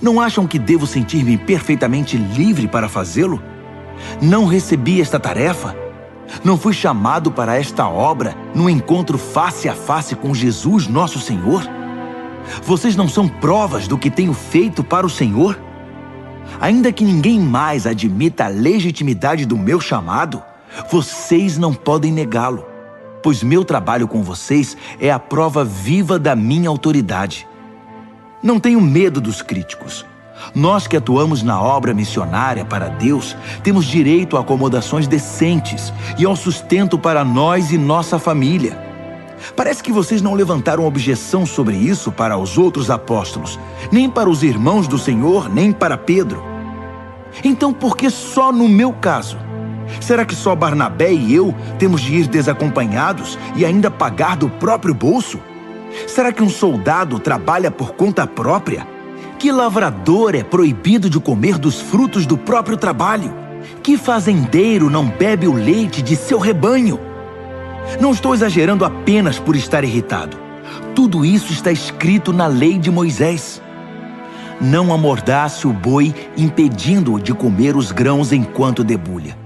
Não acham que devo sentir-me perfeitamente livre para fazê-lo? Não recebi esta tarefa? Não fui chamado para esta obra no encontro face a face com Jesus, nosso Senhor? Vocês não são provas do que tenho feito para o Senhor? Ainda que ninguém mais admita a legitimidade do meu chamado, vocês não podem negá-lo, pois meu trabalho com vocês é a prova viva da minha autoridade. Não tenho medo dos críticos. Nós que atuamos na obra missionária para Deus, temos direito a acomodações decentes e ao sustento para nós e nossa família. Parece que vocês não levantaram objeção sobre isso para os outros apóstolos, nem para os irmãos do Senhor, nem para Pedro. Então, por que só no meu caso? Será que só Barnabé e eu temos de ir desacompanhados e ainda pagar do próprio bolso? Será que um soldado trabalha por conta própria? Que lavrador é proibido de comer dos frutos do próprio trabalho? Que fazendeiro não bebe o leite de seu rebanho? Não estou exagerando apenas por estar irritado. Tudo isso está escrito na lei de Moisés. Não amordace o boi, impedindo-o de comer os grãos enquanto debulha.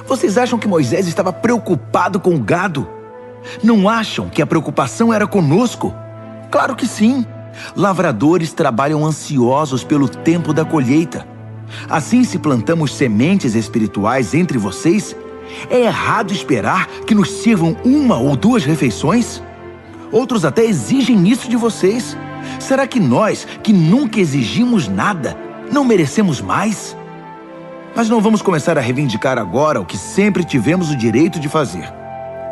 Vocês acham que Moisés estava preocupado com o gado? Não acham que a preocupação era conosco? Claro que sim. Lavradores trabalham ansiosos pelo tempo da colheita. Assim, se plantamos sementes espirituais entre vocês, é errado esperar que nos sirvam 1 ou 2 refeições? Outros até exigem isso de vocês. Será que nós, que nunca exigimos nada, não merecemos mais? Mas não vamos começar a reivindicar agora o que sempre tivemos o direito de fazer.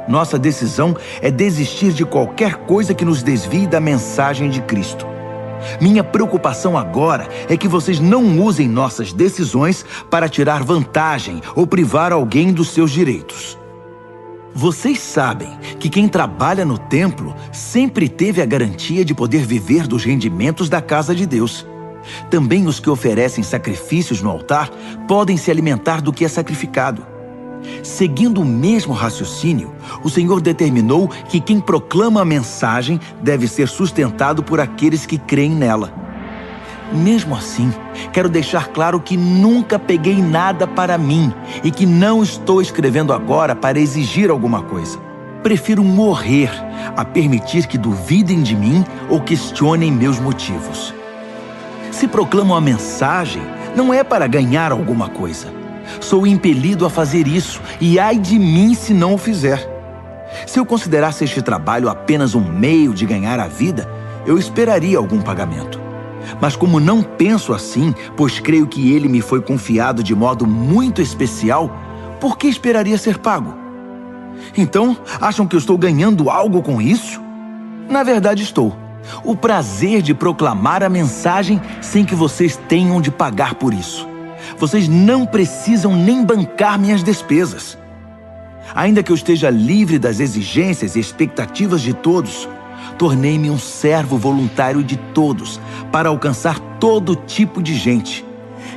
Nossa decisão é desistir de qualquer coisa que nos desvie da mensagem de Cristo. Minha preocupação agora é que vocês não usem nossas decisões para tirar vantagem ou privar alguém dos seus direitos. Vocês sabem que quem trabalha no templo sempre teve a garantia de poder viver dos rendimentos da casa de Deus. Também os que oferecem sacrifícios no altar podem se alimentar do que é sacrificado. Seguindo o mesmo raciocínio, o Senhor determinou que quem proclama a mensagem deve ser sustentado por aqueles que creem nela. Mesmo assim, quero deixar claro que nunca peguei nada para mim e que não estou escrevendo agora para exigir alguma coisa. Prefiro morrer a permitir que duvidem de mim ou questionem meus motivos. Se proclamo a mensagem, não é para ganhar alguma coisa. Sou impelido a fazer isso e ai de mim se não o fizer. Se eu considerasse este trabalho apenas um meio de ganhar a vida, eu esperaria algum pagamento. Mas como não penso assim, pois creio que ele me foi confiado de modo muito especial, por que esperaria ser pago? Então, acham que eu estou ganhando algo com isso? Na verdade, estou. O prazer de proclamar a mensagem sem que vocês tenham de pagar por isso. Vocês não precisam nem bancar minhas despesas. Ainda que eu esteja livre das exigências e expectativas de todos, tornei-me um servo voluntário de todos para alcançar todo tipo de gente.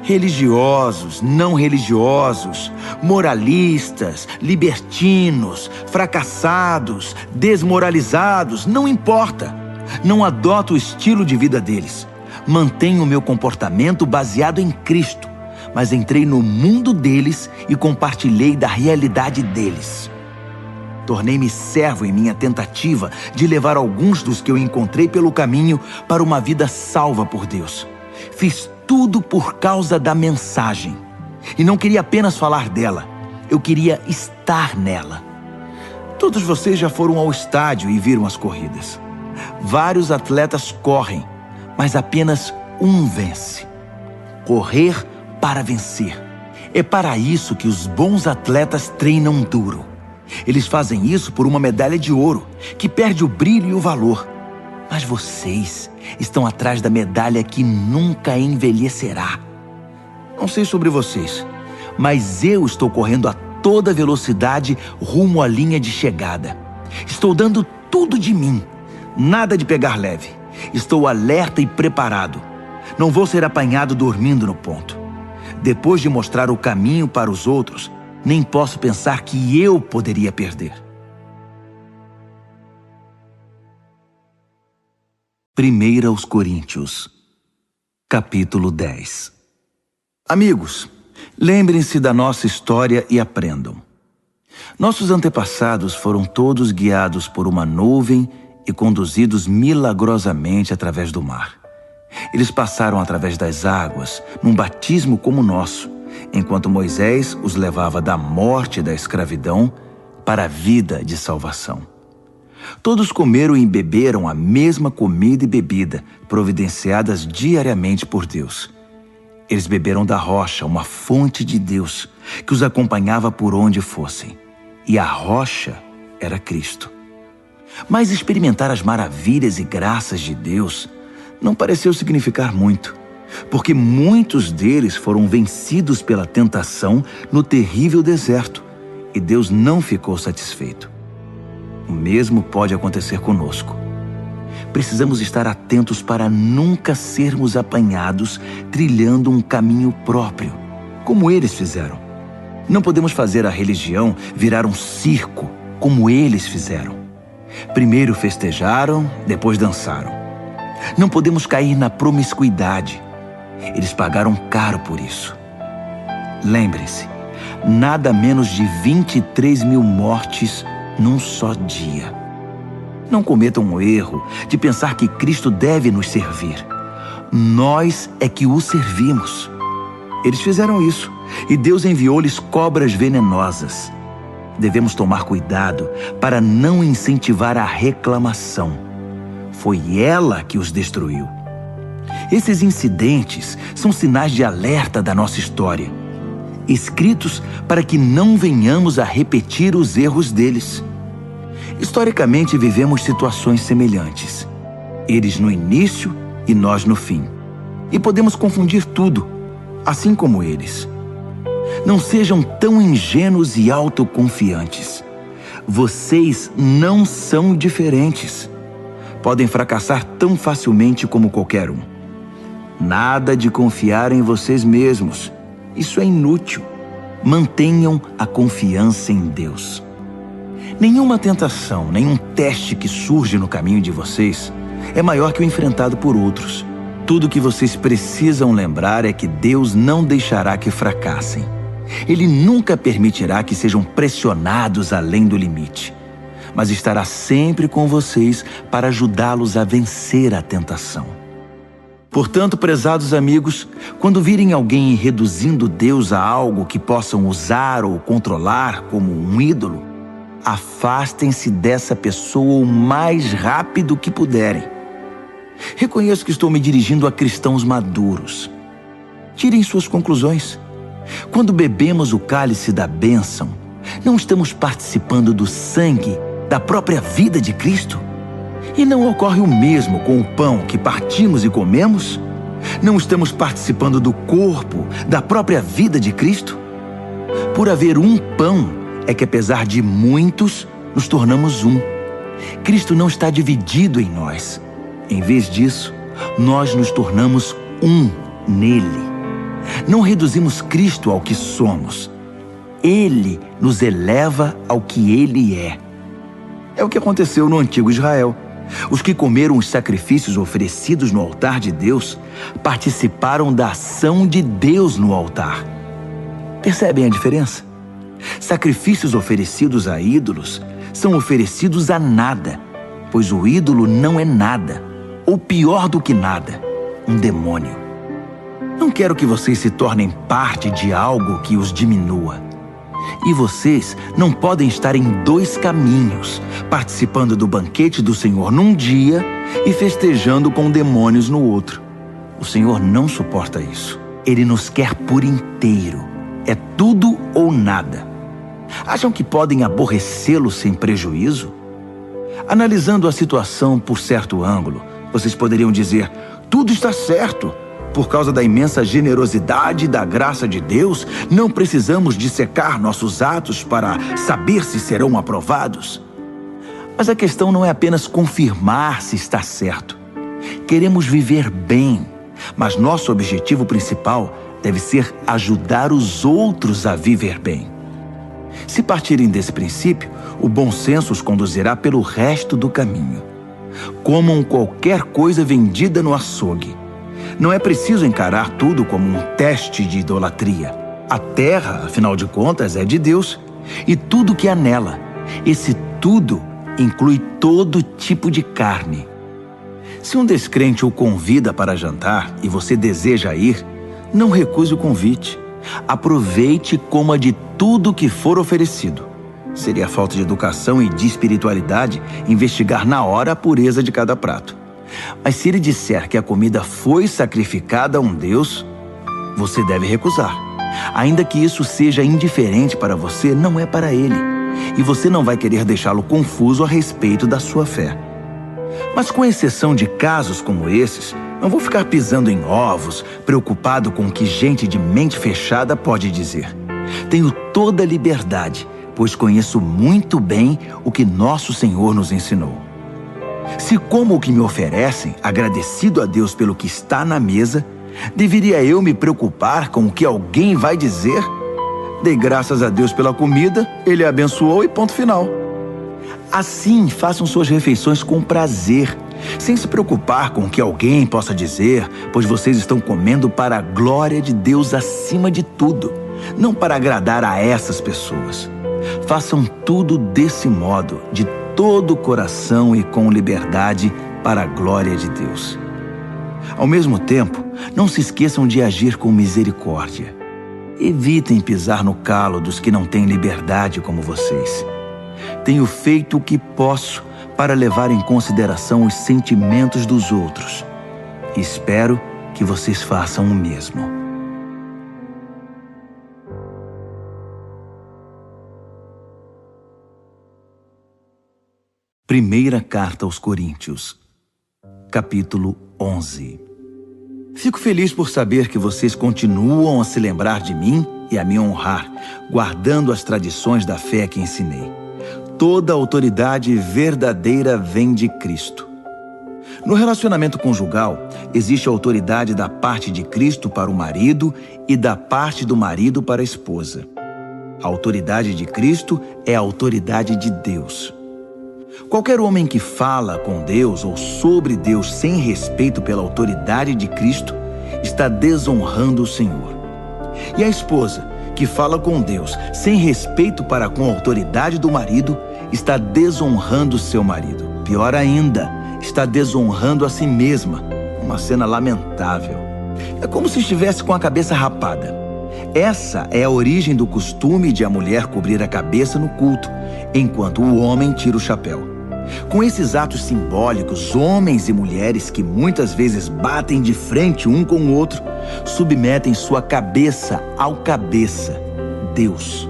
Religiosos, não religiosos, moralistas, libertinos, fracassados, desmoralizados, não importa. Não adoto o estilo de vida deles. Mantenho o meu comportamento baseado em Cristo, mas entrei no mundo deles e compartilhei da realidade deles. Tornei-me servo em minha tentativa de levar alguns dos que eu encontrei pelo caminho para uma vida salva por Deus. Fiz tudo por causa da mensagem. E não queria apenas falar dela, eu queria estar nela. Todos vocês já foram ao estádio e viram as corridas. Vários atletas correm, mas apenas um vence. Correr para vencer. É para isso que os bons atletas treinam duro. Eles fazem isso por uma medalha de ouro, que perde o brilho e o valor. Mas vocês estão atrás da medalha que nunca envelhecerá. Não sei sobre vocês, mas eu estou correndo a toda velocidade rumo à linha de chegada. Estou dando tudo de mim. Nada de pegar leve. Estou alerta e preparado. Não vou ser apanhado dormindo no ponto. Depois de mostrar o caminho para os outros, nem posso pensar que eu poderia perder. 1 aos Coríntios, capítulo 10. Amigos, lembrem-se da nossa história e aprendam. Nossos antepassados foram todos guiados por uma nuvem e conduzidos milagrosamente através do mar. Eles passaram através das águas, num batismo como o nosso, enquanto Moisés os levava da morte e da escravidão para a vida de salvação. Todos comeram e beberam a mesma comida e bebida, providenciadas diariamente por Deus. Eles beberam da rocha, uma fonte de Deus, que os acompanhava por onde fossem. E a rocha era Cristo. Mas experimentar as maravilhas e graças de Deus não pareceu significar muito, porque muitos deles foram vencidos pela tentação no terrível deserto, e Deus não ficou satisfeito. O mesmo pode acontecer conosco. Precisamos estar atentos para nunca sermos apanhados trilhando um caminho próprio, como eles fizeram. Não podemos fazer a religião virar um circo, como eles fizeram. Primeiro festejaram, depois dançaram. Não podemos cair na promiscuidade. Eles pagaram caro por isso. Lembrem-se, nada menos de 23 mil mortes num só dia. Não cometam o erro de pensar que Cristo deve nos servir. Nós é que o servimos. Eles fizeram isso e Deus enviou-lhes cobras venenosas. Devemos tomar cuidado para não incentivar a reclamação. Foi ela que os destruiu. Esses incidentes são sinais de alerta da nossa história, escritos para que não venhamos a repetir os erros deles. Historicamente, vivemos situações semelhantes. Eles no início e nós no fim. E podemos confundir tudo, assim como eles. Não sejam tão ingênuos e autoconfiantes. Vocês não são diferentes. Podem fracassar tão facilmente como qualquer um. Nada de confiar em vocês mesmos. Isso é inútil. Mantenham a confiança em Deus. Nenhuma tentação, nenhum teste que surge no caminho de vocês é maior que o enfrentado por outros. Tudo que vocês precisam lembrar é que Deus não deixará que fracassem. Ele nunca permitirá que sejam pressionados além do limite, mas estará sempre com vocês para ajudá-los a vencer a tentação. Portanto, prezados amigos, quando virem alguém reduzindo Deus a algo que possam usar ou controlar como um ídolo, afastem-se dessa pessoa o mais rápido que puderem. Reconheço que estou me dirigindo a cristãos maduros. Tirem suas conclusões. Quando bebemos o cálice da bênção, não estamos participando do sangue da própria vida de Cristo? E não ocorre o mesmo com o pão que partimos e comemos? Não estamos participando do corpo da própria vida de Cristo? Por haver um pão, é que apesar de muitos, nos tornamos um. Cristo não está dividido em nós. Em vez disso, nós nos tornamos um nele. Não reduzimos Cristo ao que somos. Ele nos eleva ao que Ele é. É o que aconteceu no antigo Israel. Os que comeram os sacrifícios oferecidos no altar de Deus participaram da ação de Deus no altar. Percebem a diferença? Sacrifícios oferecidos a ídolos são oferecidos a nada, pois o ídolo não é nada, ou pior do que nada, um demônio. Não quero que vocês se tornem parte de algo que os diminua. E vocês não podem estar em dois caminhos, participando do banquete do Senhor num dia e festejando com demônios no outro. O Senhor não suporta isso. Ele nos quer por inteiro. É tudo ou nada. Acham que podem aborrecê-lo sem prejuízo? Analisando a situação por certo ângulo, vocês poderiam dizer: tudo está certo. Por causa da imensa generosidade e da graça de Deus, não precisamos dissecar nossos atos para saber se serão aprovados. Mas a questão não é apenas confirmar se está certo. Queremos viver bem, mas nosso objetivo principal deve ser ajudar os outros a viver bem. Se partirem desse princípio, o bom senso os conduzirá pelo resto do caminho. Comam qualquer coisa vendida no açougue. Não é preciso encarar tudo como um teste de idolatria. A terra, afinal de contas, é de Deus, e tudo que há nela. Esse tudo inclui todo tipo de carne. Se um descrente o convida para jantar e você deseja ir, não recuse o convite. Aproveite e coma de tudo que for oferecido. Seria falta de educação e de espiritualidade investigar na hora a pureza de cada prato. Mas se ele disser que a comida foi sacrificada a um Deus, você deve recusar. Ainda que isso seja indiferente para você, não é para ele. E você não vai querer deixá-lo confuso a respeito da sua fé. Mas com exceção de casos como esses, não vou ficar pisando em ovos, preocupado com o que gente de mente fechada pode dizer. Tenho toda a liberdade, pois conheço muito bem o que nosso Senhor nos ensinou. Se como o que me oferecem, agradecido a Deus pelo que está na mesa, deveria eu me preocupar com o que alguém vai dizer? Dei graças a Deus pela comida, Ele a abençoou e ponto final. Assim, façam suas refeições com prazer, sem se preocupar com o que alguém possa dizer, pois vocês estão comendo para a glória de Deus acima de tudo, não para agradar a essas pessoas. Façam tudo desse modo, de todo o coração e com liberdade, para a glória de Deus. Ao mesmo tempo, não se esqueçam de agir com misericórdia. Evitem pisar no calo dos que não têm liberdade como vocês. Tenho feito o que posso para levar em consideração os sentimentos dos outros. Espero que vocês façam o mesmo. Primeira Carta aos Coríntios, capítulo 11. Fico feliz por saber que vocês continuam a se lembrar de mim e a me honrar, guardando as tradições da fé que ensinei. Toda autoridade verdadeira vem de Cristo. No relacionamento conjugal, existe a autoridade da parte de Cristo para o marido e da parte do marido para a esposa. A autoridade de Cristo é a autoridade de Deus. Qualquer homem que fala com Deus ou sobre Deus sem respeito pela autoridade de Cristo está desonrando o Senhor. E a esposa que fala com Deus sem respeito para com a autoridade do marido está desonrando seu marido. Pior ainda, está desonrando a si mesma. Uma cena lamentável. É como se estivesse com a cabeça rapada. Essa é a origem do costume de a mulher cobrir a cabeça no culto, enquanto o homem tira o chapéu. Com esses atos simbólicos, homens e mulheres que muitas vezes batem de frente um com o outro, submetem sua cabeça ao cabeça, Deus.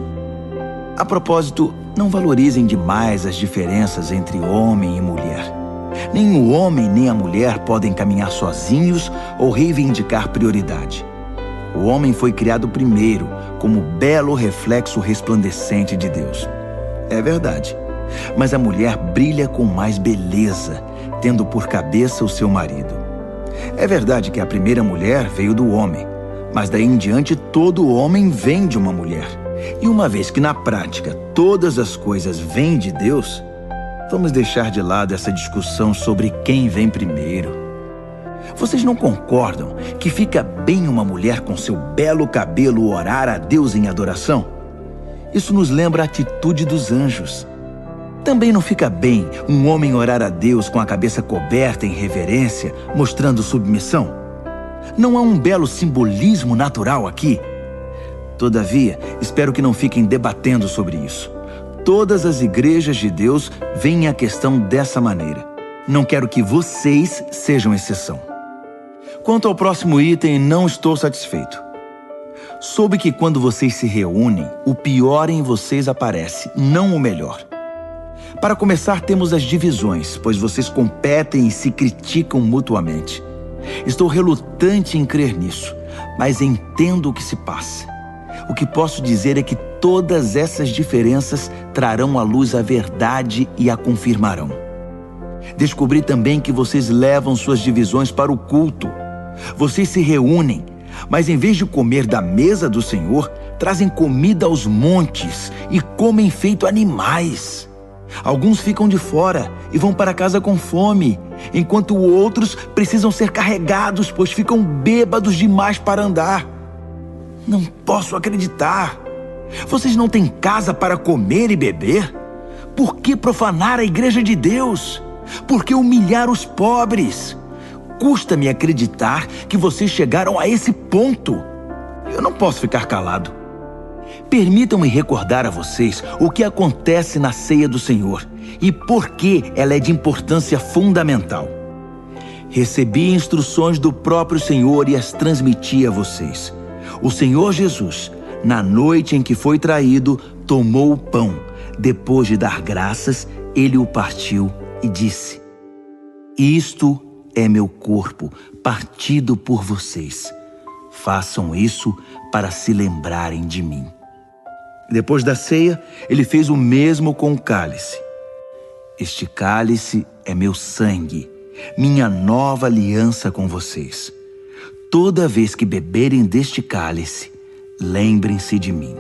A propósito, não valorizem demais as diferenças entre homem e mulher. Nem o homem nem a mulher podem caminhar sozinhos ou reivindicar prioridade. O homem foi criado primeiro, como belo reflexo resplandecente de Deus. É verdade. Mas a mulher brilha com mais beleza, tendo por cabeça o seu marido. É verdade que a primeira mulher veio do homem, mas daí em diante todo homem vem de uma mulher. E uma vez que na prática todas as coisas vêm de Deus, vamos deixar de lado essa discussão sobre quem vem primeiro. Vocês não concordam que fica bem uma mulher com seu belo cabelo orar a Deus em adoração? Isso nos lembra a atitude dos anjos. Também não fica bem um homem orar a Deus com a cabeça coberta em reverência, mostrando submissão? Não há um belo simbolismo natural aqui? Todavia, espero que não fiquem debatendo sobre isso. Todas as igrejas de Deus veem a questão dessa maneira. Não quero que vocês sejam exceção. Quanto ao próximo item, não estou satisfeito. Soube que quando vocês se reúnem, o pior em vocês aparece, não o melhor. Para começar, temos as divisões, pois vocês competem e se criticam mutuamente. Estou relutante em crer nisso, mas entendo o que se passa. O que posso dizer é que todas essas diferenças trarão à luz a verdade e a confirmarão. Descobri também que vocês levam suas divisões para o culto. Vocês se reúnem, mas em vez de comer da mesa do Senhor, trazem comida aos montes e comem feito animais. Alguns ficam de fora e vão para casa com fome, enquanto outros precisam ser carregados, pois ficam bêbados demais para andar. Não posso acreditar. Vocês não têm casa para comer e beber? Por que profanar a igreja de Deus? Por que humilhar os pobres? Custa-me acreditar que vocês chegaram a esse ponto. Eu não posso ficar calado. Permitam-me recordar a vocês o que acontece na ceia do Senhor e por que ela é de importância fundamental. Recebi instruções do próprio Senhor e as transmiti a vocês. O Senhor Jesus, na noite em que foi traído, tomou o pão. Depois de dar graças, ele o partiu e disse: "Isto é meu corpo, partido por vocês. Façam isso para se lembrarem de mim." Depois da ceia, ele fez o mesmo com o cálice. "Este cálice é meu sangue, minha nova aliança com vocês. Toda vez que beberem deste cálice, lembrem-se de mim."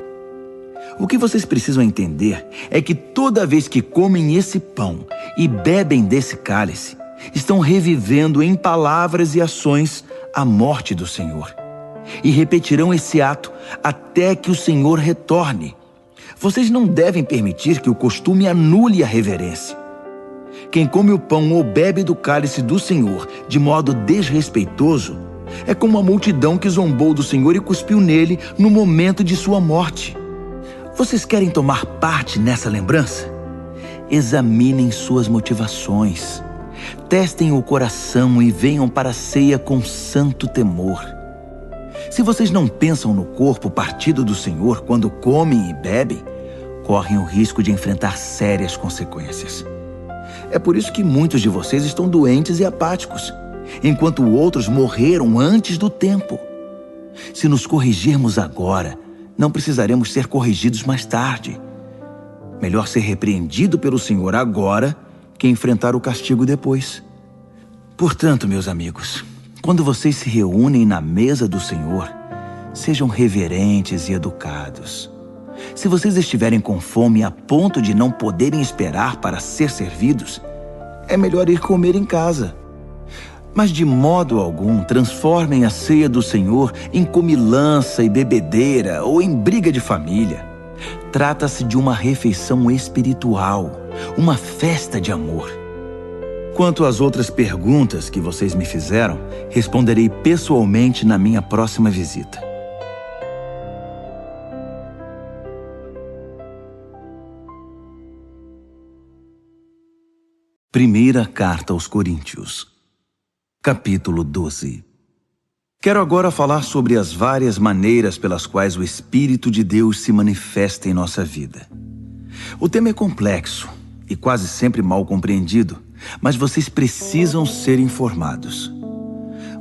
O que vocês precisam entender é que toda vez que comem esse pão e bebem desse cálice, estão revivendo em palavras e ações a morte do Senhor. E repetirão esse ato até que o Senhor retorne. Vocês não devem permitir que o costume anule a reverência. Quem come o pão ou bebe do cálice do Senhor de modo desrespeitoso é como a multidão que zombou do Senhor e cuspiu nele no momento de sua morte. Vocês querem tomar parte nessa lembrança? Examinem suas motivações. Testem o coração e venham para a ceia com santo temor. Se vocês não pensam no corpo partido do Senhor quando comem e bebem, correm o risco de enfrentar sérias consequências. É por isso que muitos de vocês estão doentes e apáticos, enquanto outros morreram antes do tempo. Se nos corrigirmos agora, não precisaremos ser corrigidos mais tarde. Melhor ser repreendido pelo Senhor agora que enfrentar o castigo depois. Portanto, meus amigos, quando vocês se reúnem na mesa do Senhor, sejam reverentes e educados. Se vocês estiverem com fome a ponto de não poderem esperar para ser servidos, é melhor ir comer em casa. Mas de modo algum transformem a ceia do Senhor em comilança e bebedeira ou em briga de família. Trata-se de uma refeição espiritual, uma festa de amor. Quanto às outras perguntas que vocês me fizeram, responderei pessoalmente na minha próxima visita. Primeira Carta aos Coríntios, capítulo 12. Quero agora falar sobre as várias maneiras pelas quais o Espírito de Deus se manifesta em nossa vida. O tema é complexo e quase sempre mal compreendido, mas vocês precisam ser informados.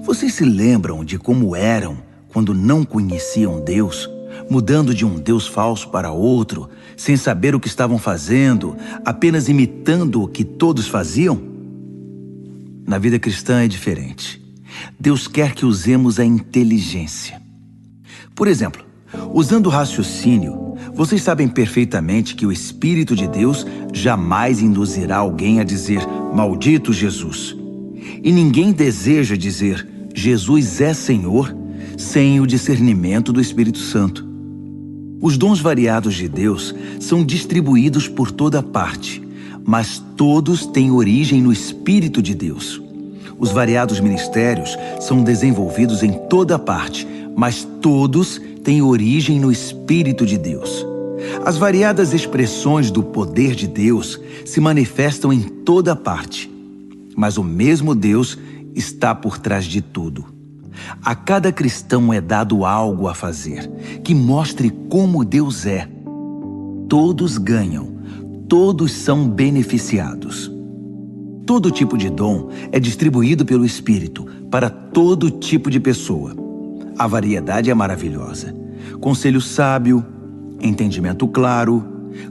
Vocês se lembram de como eram quando não conheciam Deus, mudando de um Deus falso para outro, sem saber o que estavam fazendo, apenas imitando o que todos faziam? Na vida cristã é diferente. Deus quer que usemos a inteligência. Por exemplo, usando o raciocínio, vocês sabem perfeitamente que o Espírito de Deus jamais induzirá alguém a dizer, maldito Jesus. E ninguém deseja dizer, Jesus é Senhor, sem o discernimento do Espírito Santo. Os dons variados de Deus são distribuídos por toda parte, mas todos têm origem no Espírito de Deus. Os variados ministérios são desenvolvidos em toda parte, mas todos têm origem no Espírito de Deus. As variadas expressões do poder de Deus se manifestam em toda parte, mas o mesmo Deus está por trás de tudo. A cada cristão é dado algo a fazer, que mostre como Deus é. Todos ganham, todos são beneficiados. Todo tipo de dom é distribuído pelo Espírito para todo tipo de pessoa. A variedade é maravilhosa. Conselho sábio, entendimento claro,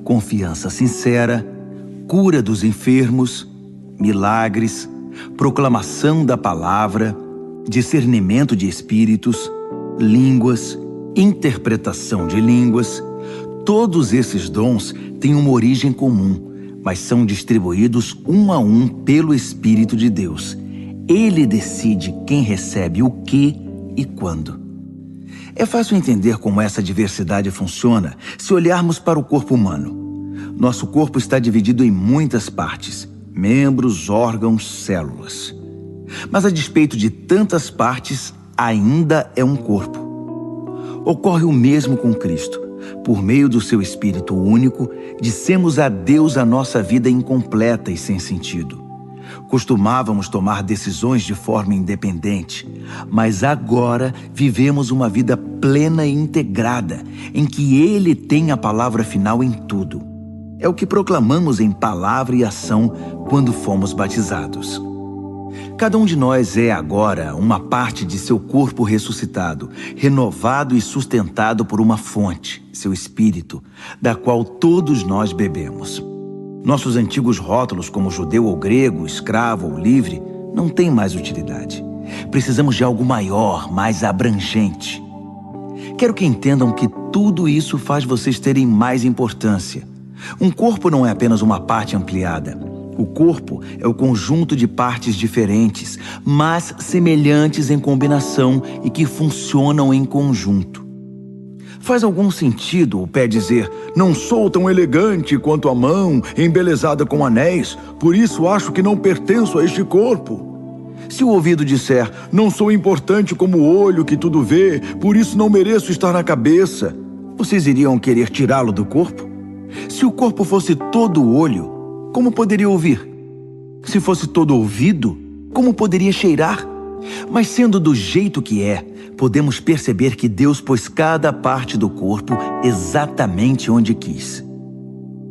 confiança sincera, cura dos enfermos, milagres, proclamação da palavra, discernimento de espíritos, línguas, interpretação de línguas. Todos esses dons têm uma origem comum, mas são distribuídos um a um pelo Espírito de Deus. Ele decide quem recebe o que e quando. É fácil entender como essa diversidade funciona se olharmos para o corpo humano. Nosso corpo está dividido em muitas partes, membros, órgãos, células. Mas a despeito de tantas partes, ainda é um corpo. Ocorre o mesmo com Cristo. Por meio do seu Espírito único, dissemos a Deus a nossa vida incompleta e sem sentido. Costumávamos tomar decisões de forma independente, mas agora vivemos uma vida plena e integrada, em que Ele tem a palavra final em tudo. É o que proclamamos em palavra e ação quando fomos batizados. Cada um de nós é agora uma parte de seu corpo ressuscitado, renovado e sustentado por uma fonte, seu Espírito, da qual todos nós bebemos. Nossos antigos rótulos como judeu ou grego, escravo ou livre, não têm mais utilidade. Precisamos de algo maior, mais abrangente. Quero que entendam que tudo isso faz vocês terem mais importância. Um corpo não é apenas uma parte ampliada. O corpo é o conjunto de partes diferentes, mas semelhantes em combinação e que funcionam em conjunto. Faz algum sentido o pé dizer: não sou tão elegante quanto a mão, embelezada com anéis, por isso acho que não pertenço a este corpo? Se o ouvido disser: não sou importante como o olho que tudo vê, por isso não mereço estar na cabeça, vocês iriam querer tirá-lo do corpo? Se o corpo fosse todo olho, como poderia ouvir? Se fosse todo ouvido, como poderia cheirar? Mas sendo do jeito que é, podemos perceber que Deus pôs cada parte do corpo exatamente onde quis.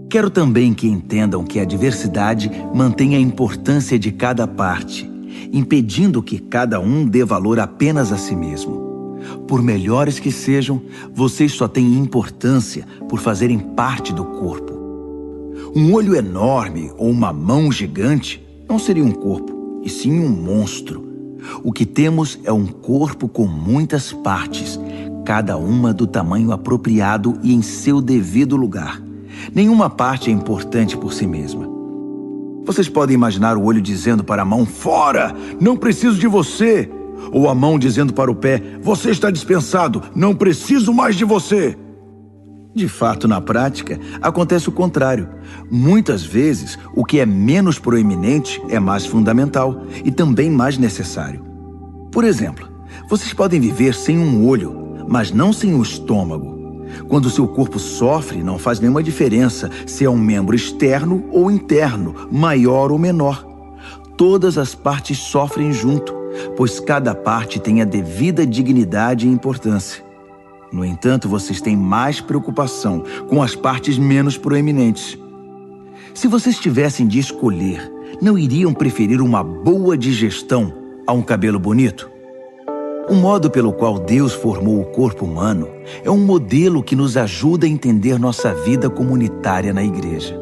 Quero também que entendam que a diversidade mantém a importância de cada parte, impedindo que cada um dê valor apenas a si mesmo. Por melhores que sejam, vocês só têm importância por fazerem parte do corpo. Um olho enorme ou uma mão gigante não seria um corpo, e sim um monstro. O que temos é um corpo com muitas partes, cada uma do tamanho apropriado e em seu devido lugar. Nenhuma parte é importante por si mesma. Vocês podem imaginar o olho dizendo para a mão: fora, não preciso de você. Ou a mão dizendo para o pé: você está dispensado, não preciso mais de você. De fato, na prática, acontece o contrário. Muitas vezes, o que é menos proeminente é mais fundamental e também mais necessário. Por exemplo, vocês podem viver sem um olho, mas não sem o estômago. Quando seu corpo sofre, não faz nenhuma diferença se é um membro externo ou interno, maior ou menor. Todas as partes sofrem junto, pois cada parte tem a devida dignidade e importância. No entanto, vocês têm mais preocupação com as partes menos proeminentes. Se vocês tivessem de escolher, não iriam preferir uma boa digestão a um cabelo bonito? O modo pelo qual Deus formou o corpo humano é um modelo que nos ajuda a entender nossa vida comunitária na igreja.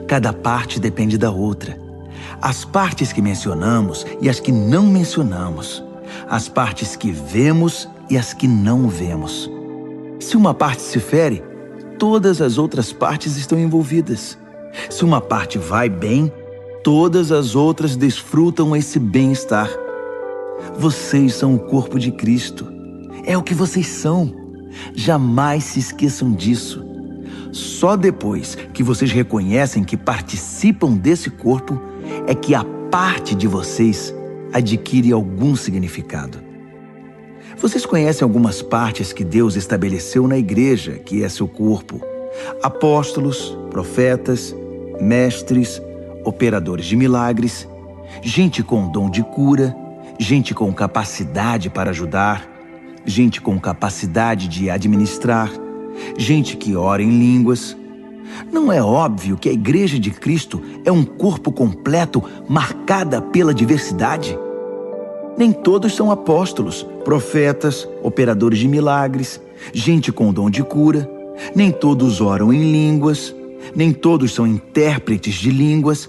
Cada parte depende da outra. As partes que mencionamos e as que não mencionamos. As partes que vemos e as que não vemos. Se uma parte se fere, todas as outras partes estão envolvidas. Se uma parte vai bem, todas as outras desfrutam esse bem-estar. Vocês são o corpo de Cristo. É o que vocês são. Jamais se esqueçam disso. Só depois que vocês reconhecem que participam desse corpo, é que a parte de vocês adquire algum significado. Vocês conhecem algumas partes que Deus estabeleceu na igreja, que é seu corpo: apóstolos, profetas, mestres, operadores de milagres, gente com dom de cura, gente com capacidade para ajudar, gente com capacidade de administrar, gente que ora em línguas. Não é óbvio que a Igreja de Cristo é um corpo completo marcada pela diversidade? Nem todos são apóstolos, profetas, operadores de milagres, gente com dom de cura. Nem todos oram em línguas. Nem todos são intérpretes de línguas.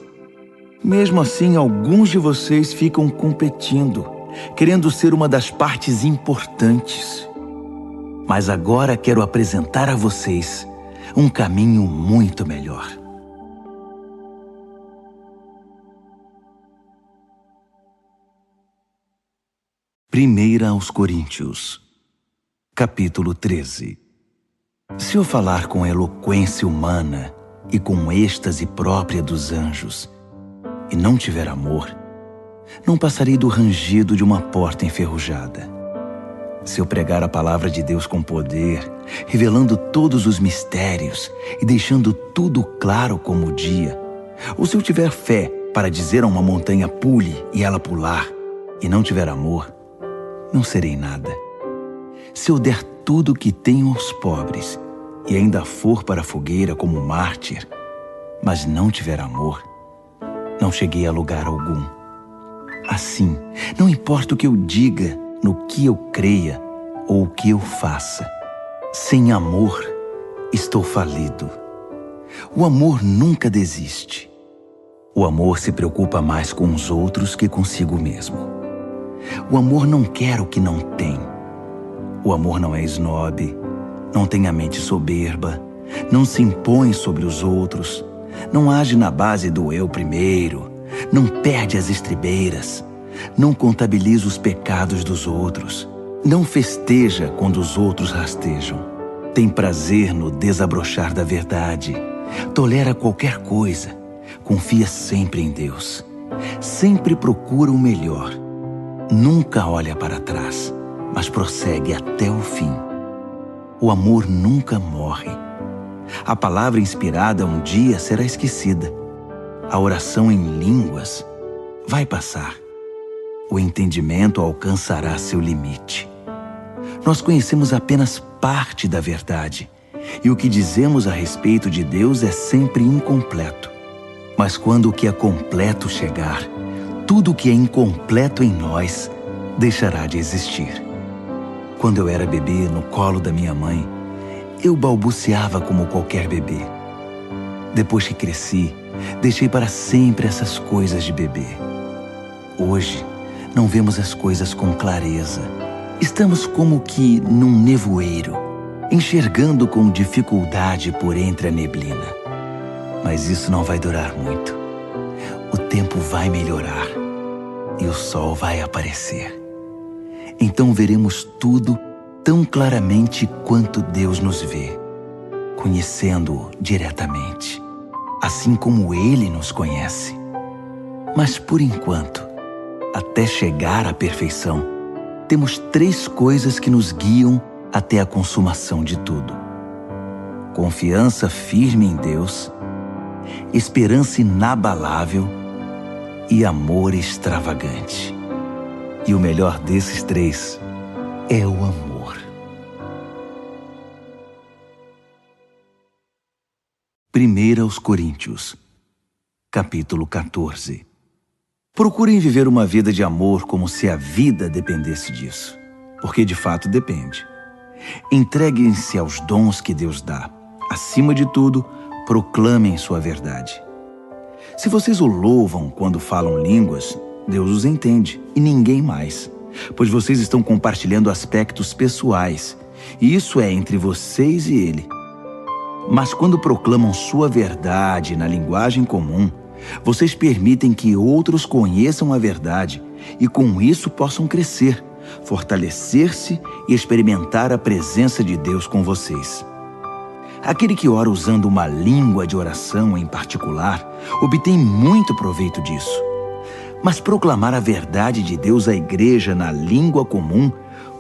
Mesmo assim, alguns de vocês ficam competindo, querendo ser uma das partes importantes. Mas agora quero apresentar a vocês um caminho muito melhor. Primeira aos Coríntios, capítulo 13. Se eu falar com eloquência humana e com êxtase própria dos anjos, e não tiver amor, não passarei do rangido de uma porta enferrujada. Se eu pregar a palavra de Deus com poder, revelando todos os mistérios e deixando tudo claro como o dia, ou se eu tiver fé para dizer a uma montanha pule e ela pular, e não tiver amor, não serei nada. Se eu der tudo o que tenho aos pobres e ainda for para a fogueira como mártir, mas não tiver amor, não cheguei a lugar algum. Assim, não importa o que eu diga, no que eu creia ou o que eu faça, sem amor, estou falido. O amor nunca desiste. O amor se preocupa mais com os outros que consigo mesmo. O amor não quer o que não tem. O amor não é esnobe, não tem a mente soberba, não se impõe sobre os outros, não age na base do eu primeiro, não perde as estribeiras, não contabiliza os pecados dos outros, não festeja quando os outros rastejam, Tem prazer no desabrochar da verdade. Tolera qualquer coisa. Confia sempre em Deus. Sempre procura o melhor. Nunca olha para trás, mas prossegue até o fim. O amor nunca morre. A palavra inspirada um dia será esquecida. A oração em línguas vai passar. O entendimento alcançará seu limite. Nós conhecemos apenas parte da verdade, e o que dizemos a respeito de Deus é sempre incompleto. Mas quando o que é completo chegar, tudo o que é incompleto em nós deixará de existir. Quando eu era bebê no colo da minha mãe, eu balbuciava como qualquer bebê. Depois que cresci, deixei para sempre essas coisas de bebê. Hoje, não vemos as coisas com clareza. Estamos como que num nevoeiro, enxergando com dificuldade por entre a neblina. Mas isso não vai durar muito. O tempo vai melhorar e o sol vai aparecer. Então veremos tudo tão claramente quanto Deus nos vê, conhecendo-o diretamente, assim como Ele nos conhece. Mas por enquanto, até chegar à perfeição, temos 3 coisas que nos guiam até a consumação de tudo: confiança firme em Deus, esperança inabalável e amor extravagante. E o melhor desses 3 é o amor. 1 aos Coríntios, capítulo 14. Procurem viver uma vida de amor como se a vida dependesse disso, porque de fato depende. Entreguem-se aos dons que Deus dá. Acima de tudo, proclamem sua verdade. Se vocês o louvam quando falam línguas, Deus os entende e ninguém mais, pois vocês estão compartilhando aspectos pessoais, e isso é entre vocês e Ele. Mas quando proclamam sua verdade na linguagem comum, vocês permitem que outros conheçam a verdade e com isso possam crescer, fortalecer-se e experimentar a presença de Deus com vocês. Aquele que ora usando uma língua de oração em particular obtém muito proveito disso. Mas proclamar a verdade de Deus à igreja na língua comum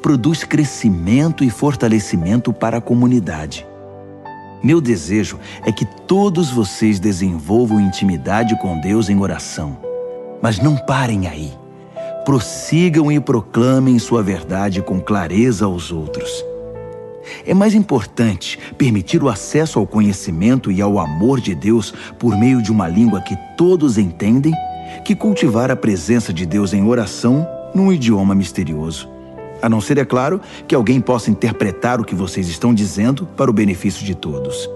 produz crescimento e fortalecimento para a comunidade. Meu desejo é que todos vocês desenvolvam intimidade com Deus em oração. Mas não parem aí. Prossigam e proclamem sua verdade com clareza aos outros. É mais importante permitir o acesso ao conhecimento e ao amor de Deus por meio de uma língua que todos entendem que cultivar a presença de Deus em oração num idioma misterioso. A não ser, é claro, que alguém possa interpretar o que vocês estão dizendo para o benefício de todos.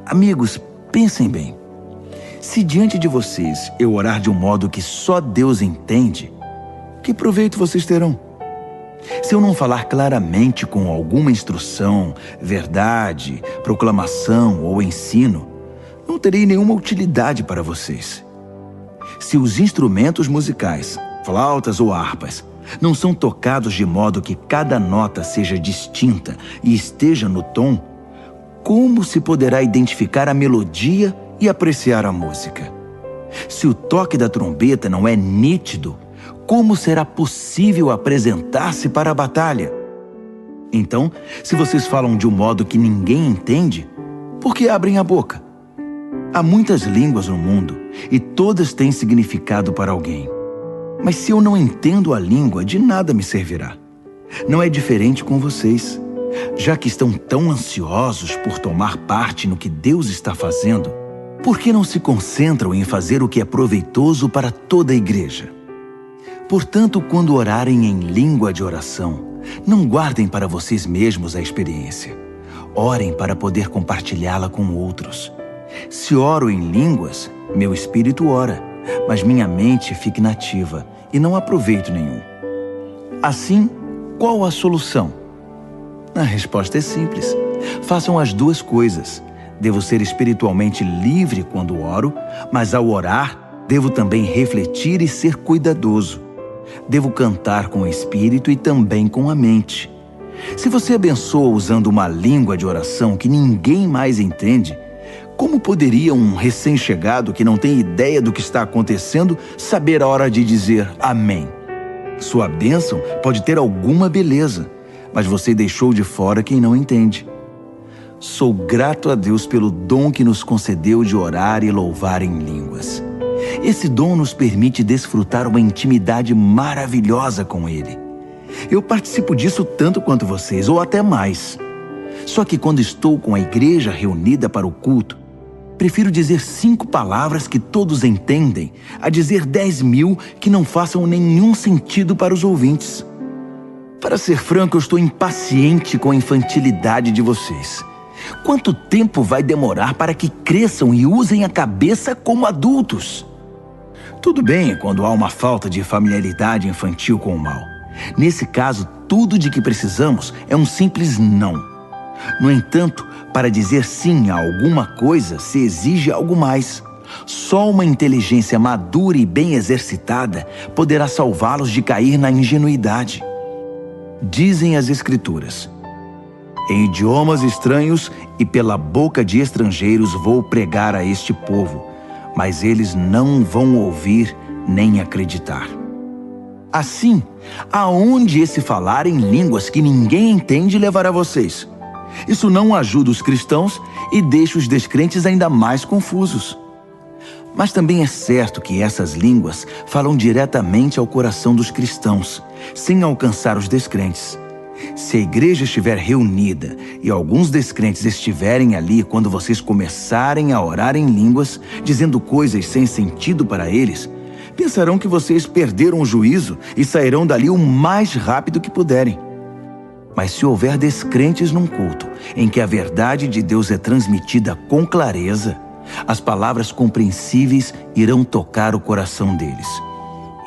Amigos, pensem bem. Se diante de vocês eu orar de um modo que só Deus entende, que proveito vocês terão? Se eu não falar claramente com alguma instrução, verdade, proclamação ou ensino, não terei nenhuma utilidade para vocês. Se os instrumentos musicais, flautas ou harpas, não são tocados de modo que cada nota seja distinta e esteja no tom, como se poderá identificar a melodia e apreciar a música? Se o toque da trombeta não é nítido, como será possível apresentar-se para a batalha? Então, se vocês falam de um modo que ninguém entende, por que abrem a boca? Há muitas línguas no mundo e todas têm significado para alguém. Mas se eu não entendo a língua, de nada me servirá. Não é diferente com vocês. Já que estão tão ansiosos por tomar parte no que Deus está fazendo, por que não se concentram em fazer o que é proveitoso para toda a igreja? Portanto, quando orarem em língua de oração, não guardem para vocês mesmos a experiência. Orem para poder compartilhá-la com outros. Se oro em línguas, meu espírito ora, mas minha mente fica inativa e não há proveito nenhum. Assim, qual a solução? A resposta é simples. Façam as duas coisas. Devo ser espiritualmente livre quando oro, mas ao orar, devo também refletir e ser cuidadoso. Devo cantar com o espírito e também com a mente. Se você abençoa usando uma língua de oração que ninguém mais entende, como poderia um recém-chegado que não tem ideia do que está acontecendo saber a hora de dizer amém? Sua bênção pode ter alguma beleza, mas você deixou de fora quem não entende. Sou grato a Deus pelo dom que nos concedeu de orar e louvar em línguas. Esse dom nos permite desfrutar uma intimidade maravilhosa com Ele. Eu participo disso tanto quanto vocês, ou até mais. Só que quando estou com a igreja reunida para o culto, prefiro dizer 5 palavras que todos entendem, a dizer 10.000 que não façam nenhum sentido para os ouvintes. Para ser franco, eu estou impaciente com a infantilidade de vocês. Quanto tempo vai demorar para que cresçam e usem a cabeça como adultos? Tudo bem quando há uma falta de familiaridade infantil com o mal. Nesse caso, tudo de que precisamos é um simples não. No entanto, para dizer sim a alguma coisa, se exige algo mais. Só uma inteligência madura e bem exercitada poderá salvá-los de cair na ingenuidade. Dizem as Escrituras: em idiomas estranhos e pela boca de estrangeiros vou pregar a este povo, mas eles não vão ouvir nem acreditar. Assim, aonde esse falar em línguas que ninguém entende levará vocês? Isso não ajuda os cristãos e deixa os descrentes ainda mais confusos. Mas também é certo que essas línguas falam diretamente ao coração dos cristãos, sem alcançar os descrentes. Se a igreja estiver reunida e alguns descrentes estiverem ali quando vocês começarem a orar em línguas, dizendo coisas sem sentido para eles, pensarão que vocês perderam o juízo e sairão dali o mais rápido que puderem. Mas se houver descrentes num culto em que a verdade de Deus é transmitida com clareza, as palavras compreensíveis irão tocar o coração deles.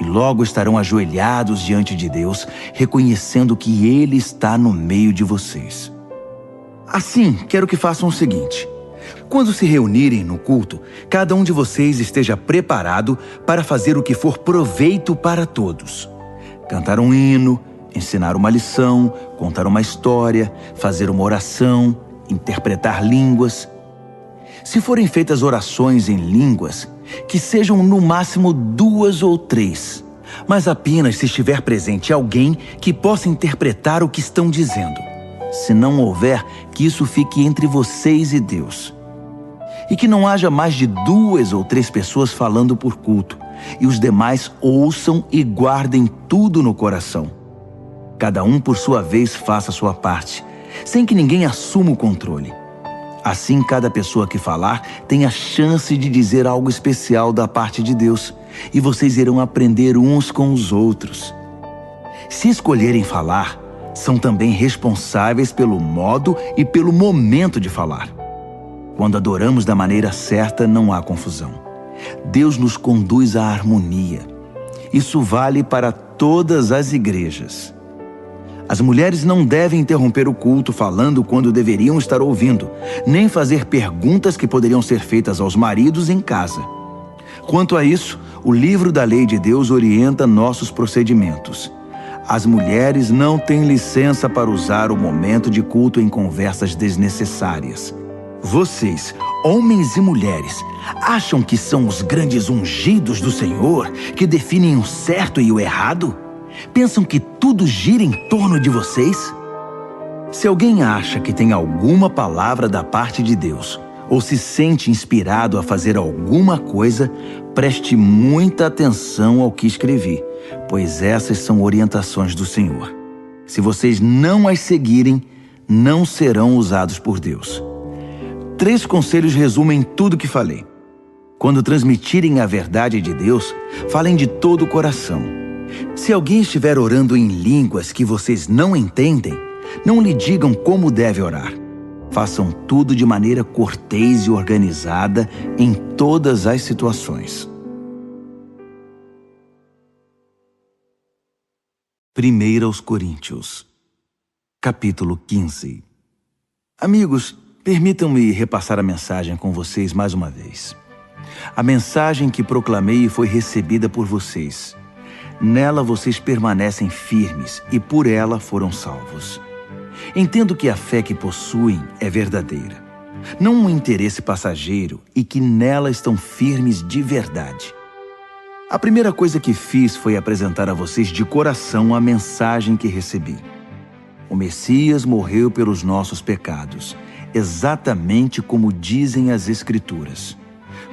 E logo estarão ajoelhados diante de Deus, reconhecendo que Ele está no meio de vocês. Assim, quero que façam o seguinte: quando se reunirem no culto, cada um de vocês esteja preparado para fazer o que for proveito para todos. Cantar um hino, ensinar uma lição, contar uma história, fazer uma oração, interpretar línguas. Se forem feitas orações em línguas, que sejam no máximo 2 ou 3, mas apenas se estiver presente alguém que possa interpretar o que estão dizendo. Se não houver, que isso fique entre vocês e Deus. E que não haja mais de 2 ou 3 pessoas falando por culto, e os demais ouçam e guardem tudo no coração. Cada um, por sua vez, faça a sua parte, sem que ninguém assuma o controle. Assim, cada pessoa que falar tem a chance de dizer algo especial da parte de Deus, e vocês irão aprender uns com os outros. Se escolherem falar, são também responsáveis pelo modo e pelo momento de falar. Quando adoramos da maneira certa, não há confusão. Deus nos conduz à harmonia. Isso vale para todas as igrejas. As mulheres não devem interromper o culto falando quando deveriam estar ouvindo, nem fazer perguntas que poderiam ser feitas aos maridos em casa. Quanto a isso, o livro da lei de Deus orienta nossos procedimentos. As mulheres não têm licença para usar o momento de culto em conversas desnecessárias. Vocês, homens e mulheres, acham que são os grandes ungidos do Senhor que definem o certo e o errado? Pensam que tudo gira em torno de vocês? Se alguém acha que tem alguma palavra da parte de Deus, ou se sente inspirado a fazer alguma coisa, preste muita atenção ao que escrevi, pois essas são orientações do Senhor. Se vocês não as seguirem, não serão usados por Deus. 3 conselhos resumem tudo o que falei. Quando transmitirem a verdade de Deus, falem de todo o coração. Se alguém estiver orando em línguas que vocês não entendem, não lhe digam como deve orar. Façam tudo de maneira cortês e organizada em todas as situações. 1 Coríntios, capítulo 15. Amigos, permitam-me repassar a mensagem com vocês mais uma vez. A mensagem que proclamei foi recebida por vocês. Nela vocês permanecem firmes e por ela foram salvos. Entendo que a fé que possuem é verdadeira, não um interesse passageiro, e que nela estão firmes de verdade. A primeira coisa que fiz foi apresentar a vocês de coração a mensagem que recebi. O Messias morreu pelos nossos pecados, exatamente como dizem as Escrituras.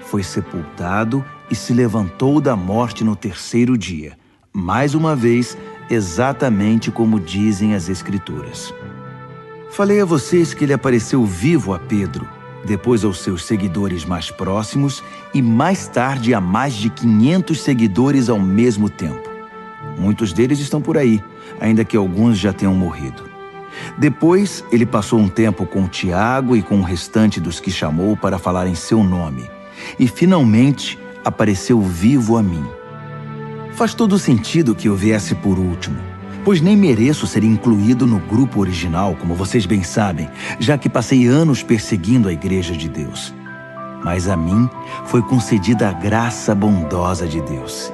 Foi sepultado e se levantou da morte no terceiro dia, mais uma vez, exatamente como dizem as Escrituras. Falei a vocês que ele apareceu vivo a Pedro, depois aos seus seguidores mais próximos e mais tarde a mais de 500 seguidores ao mesmo tempo. Muitos deles estão por aí, ainda que alguns já tenham morrido. Depois, ele passou um tempo com Tiago e com o restante dos que chamou para falar em seu nome, e finalmente apareceu vivo a mim. Faz todo sentido que eu viesse por último, pois nem mereço ser incluído no grupo original, como vocês bem sabem, já que passei anos perseguindo a Igreja de Deus. Mas a mim foi concedida a graça bondosa de Deus,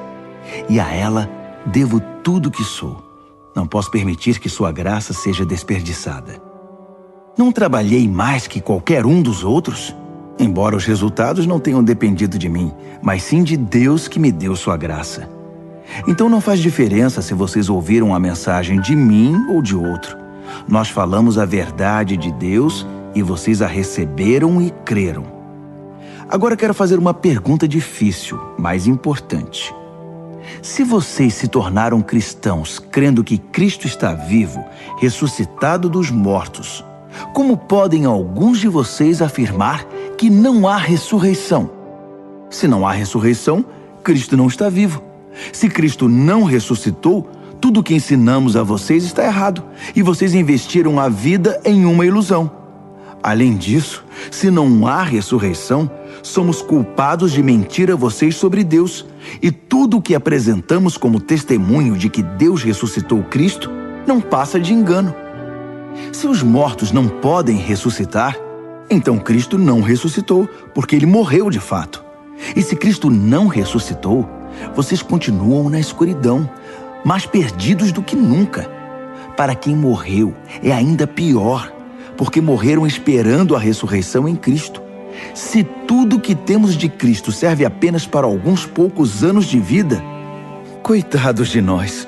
e a ela devo tudo o que sou. Não posso permitir que sua graça seja desperdiçada. Não trabalhei mais que qualquer um dos outros, embora os resultados não tenham dependido de mim, mas sim de Deus que me deu sua graça. Então não faz diferença se vocês ouviram a mensagem de mim ou de outro. Nós falamos a verdade de Deus e vocês a receberam e creram. Agora quero fazer uma pergunta difícil, mas importante. Se vocês se tornaram cristãos crendo que Cristo está vivo, ressuscitado dos mortos, como podem alguns de vocês afirmar que não há ressurreição? Se não há ressurreição, Cristo não está vivo. Se Cristo não ressuscitou, tudo o que ensinamos a vocês está errado, e vocês investiram a vida em uma ilusão. Além disso, se não há ressurreição, somos culpados de mentir a vocês sobre Deus, e tudo o que apresentamos como testemunho de que Deus ressuscitou Cristo não passa de engano. Se os mortos não podem ressuscitar, então Cristo não ressuscitou, porque ele morreu de fato. E se Cristo não ressuscitou, vocês continuam na escuridão, mais perdidos do que nunca. Para quem morreu, é ainda pior, porque morreram esperando a ressurreição em Cristo. Se tudo que temos de Cristo serve apenas para alguns poucos anos de vida, coitados de nós.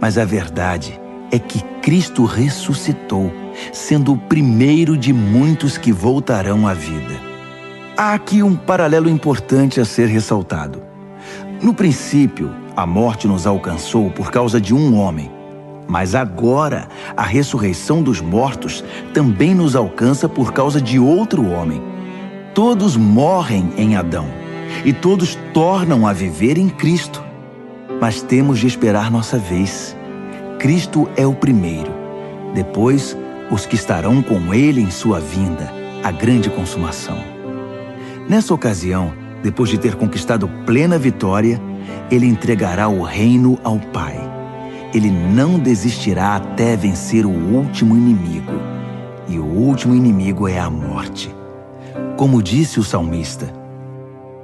Mas a verdade é que Cristo ressuscitou, sendo o primeiro de muitos que voltarão à vida. Há aqui um paralelo importante a ser ressaltado. No princípio, a morte nos alcançou por causa de um homem, mas agora a ressurreição dos mortos também nos alcança por causa de outro homem. Todos morrem em Adão, e todos tornam a viver em Cristo. Mas temos de esperar nossa vez. Cristo é o primeiro. Depois, os que estarão com ele em sua vinda, a grande consumação. Nessa ocasião, depois de ter conquistado plena vitória, ele entregará o reino ao Pai. Ele não desistirá até vencer o último inimigo. E o último inimigo é a morte. Como disse o salmista,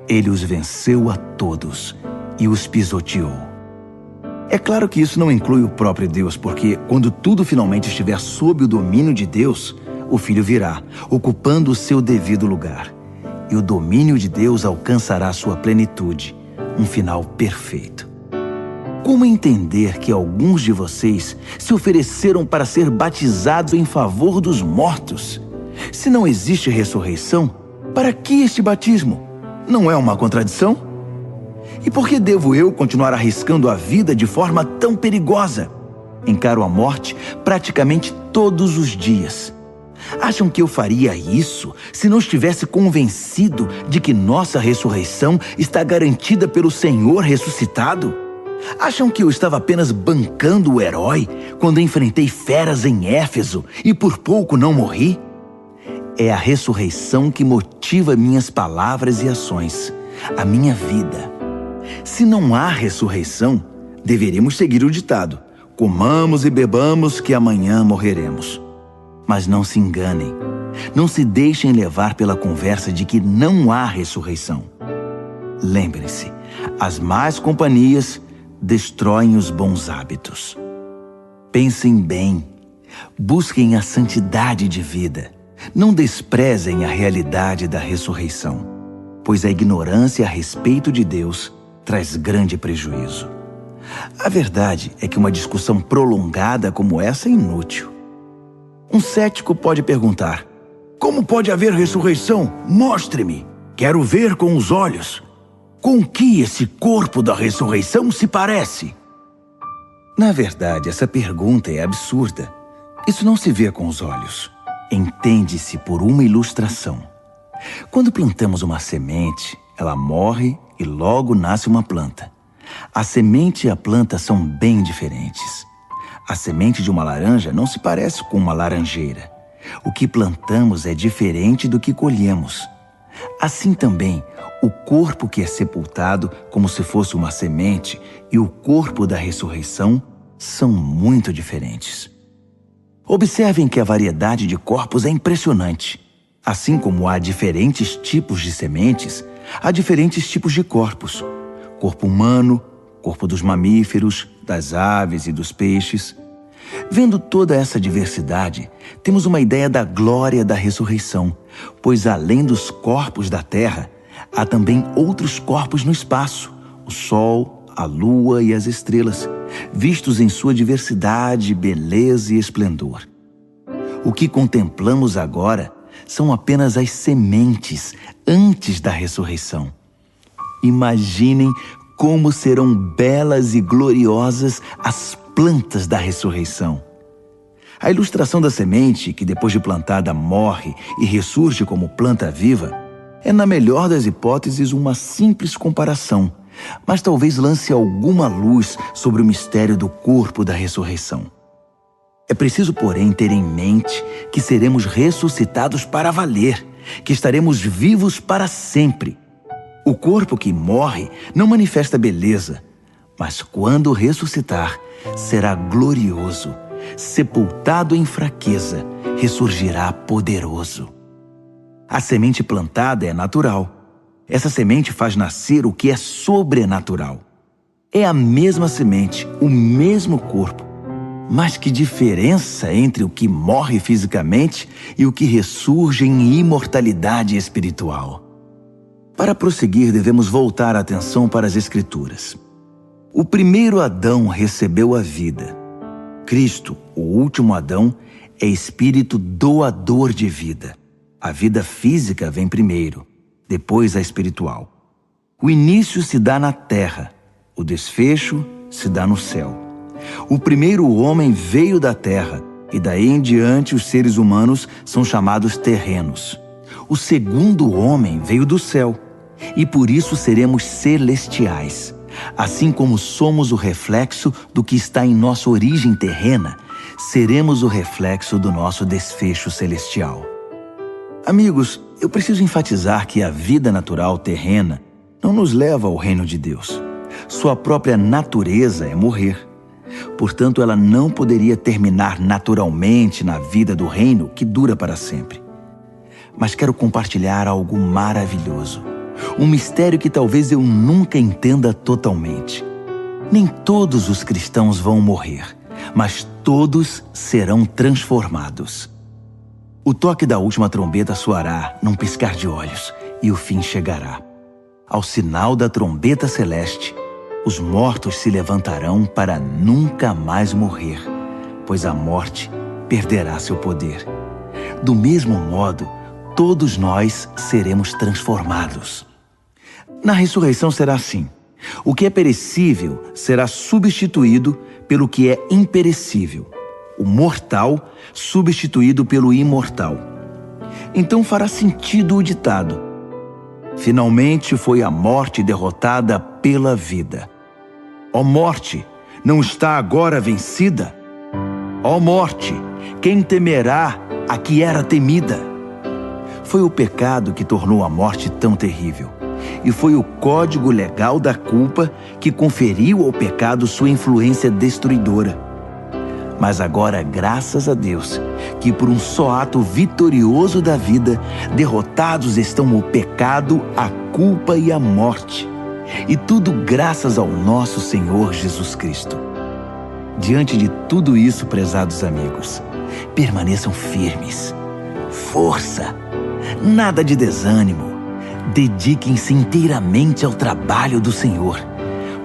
ele os venceu a todos e os pisoteou. É claro que isso não inclui o próprio Deus, porque quando tudo finalmente estiver sob o domínio de Deus, o Filho virá, ocupando o seu devido lugar. E o domínio de Deus alcançará sua plenitude, um final perfeito. Como entender que alguns de vocês se ofereceram para ser batizados em favor dos mortos? Se não existe ressurreição, para que este batismo? Não é uma contradição? E por que devo eu continuar arriscando a vida de forma tão perigosa? Encaro a morte praticamente todos os dias. Acham que eu faria isso se não estivesse convencido de que nossa ressurreição está garantida pelo Senhor ressuscitado? Acham que eu estava apenas bancando o herói quando enfrentei feras em Éfeso e por pouco não morri? É a ressurreição que motiva minhas palavras e ações, a minha vida. Se não há ressurreição, deveríamos seguir o ditado: comamos e bebamos que amanhã morreremos. Mas não se enganem, não se deixem levar pela conversa de que não há ressurreição. Lembrem-se, as más companhias destroem os bons hábitos. Pensem bem, Busquem a santidade de vida. Não desprezem a realidade da ressurreição, pois a ignorância a respeito de Deus traz grande prejuízo. A verdade é que uma discussão prolongada como essa é inútil. Um cético pode perguntar: como pode haver ressurreição? Mostre-me. Quero ver com os olhos. Com que esse corpo da ressurreição se parece? Na verdade, essa pergunta é absurda. Isso não se vê com os olhos. Entende-se por uma ilustração. Quando plantamos uma semente, ela morre e logo nasce uma planta. A semente e a planta são bem diferentes. A semente de uma laranja não se parece com uma laranjeira. O que plantamos é diferente do que colhemos. Assim também, o corpo que é sepultado como se fosse uma semente e o corpo da ressurreição são muito diferentes. Observem que a variedade de corpos é impressionante. Assim como há diferentes tipos de sementes, há diferentes tipos de corpos. Corpo humano, corpo dos mamíferos, das aves e dos peixes. Vendo toda essa diversidade, temos uma ideia da glória da ressurreição, pois além dos corpos da terra, há também outros corpos no espaço, o sol, a lua e as estrelas, vistos em sua diversidade, beleza e esplendor. O que contemplamos agora são apenas as sementes antes da ressurreição. Imaginem como serão belas e gloriosas as plantas da ressurreição. A ilustração da semente, que depois de plantada morre e ressurge como planta viva, é, na melhor das hipóteses, uma simples comparação, mas talvez lance alguma luz sobre o mistério do corpo da ressurreição. É preciso, porém, ter em mente que seremos ressuscitados para valer, que estaremos vivos para sempre. O corpo que morre não manifesta beleza, mas quando ressuscitar, será glorioso. Sepultado em fraqueza, ressurgirá poderoso. A semente plantada é natural. Essa semente faz nascer o que é sobrenatural. É a mesma semente, o mesmo corpo. Mas que diferença entre o que morre fisicamente e o que ressurge em imortalidade espiritual. Para prosseguir, devemos voltar a atenção para as Escrituras. O primeiro Adão recebeu a vida. Cristo, o último Adão, é espírito doador de vida. A vida física vem primeiro, depois a espiritual. O início se dá na terra, o desfecho se dá no céu. O primeiro homem veio da terra, e daí em diante os seres humanos são chamados terrenos. O segundo homem veio do céu, e por isso seremos celestiais. Assim como somos o reflexo do que está em nossa origem terrena, seremos o reflexo do nosso desfecho celestial. Amigos, eu preciso enfatizar que a vida natural terrena não nos leva ao reino de Deus. Sua própria natureza é morrer. Portanto, ela não poderia terminar naturalmente na vida do reino que dura para sempre. Mas quero compartilhar algo maravilhoso. Um mistério que talvez eu nunca entenda totalmente. Nem todos os cristãos vão morrer, mas todos serão transformados. O toque da última trombeta soará num piscar de olhos e o fim chegará. Ao sinal da trombeta celeste, os mortos se levantarão para nunca mais morrer, pois a morte perderá seu poder. Do mesmo modo, todos nós seremos transformados. Na ressurreição será assim. O que é perecível será substituído pelo que é imperecível. O mortal substituído pelo imortal. Então fará sentido o ditado: finalmente foi a morte derrotada pela vida. Ó morte, não está agora vencida? Ó morte, quem temerá a que era temida? Foi o pecado que tornou a morte tão terrível. E foi o código legal da culpa que conferiu ao pecado sua influência destruidora. Mas agora, graças a Deus, que por um só ato vitorioso da vida, derrotados estão o pecado, a culpa e a morte. E tudo graças ao nosso Senhor Jesus Cristo. Diante de tudo isso, prezados amigos, permaneçam firmes. Força! Nada de desânimo. Dediquem-se inteiramente ao trabalho do Senhor,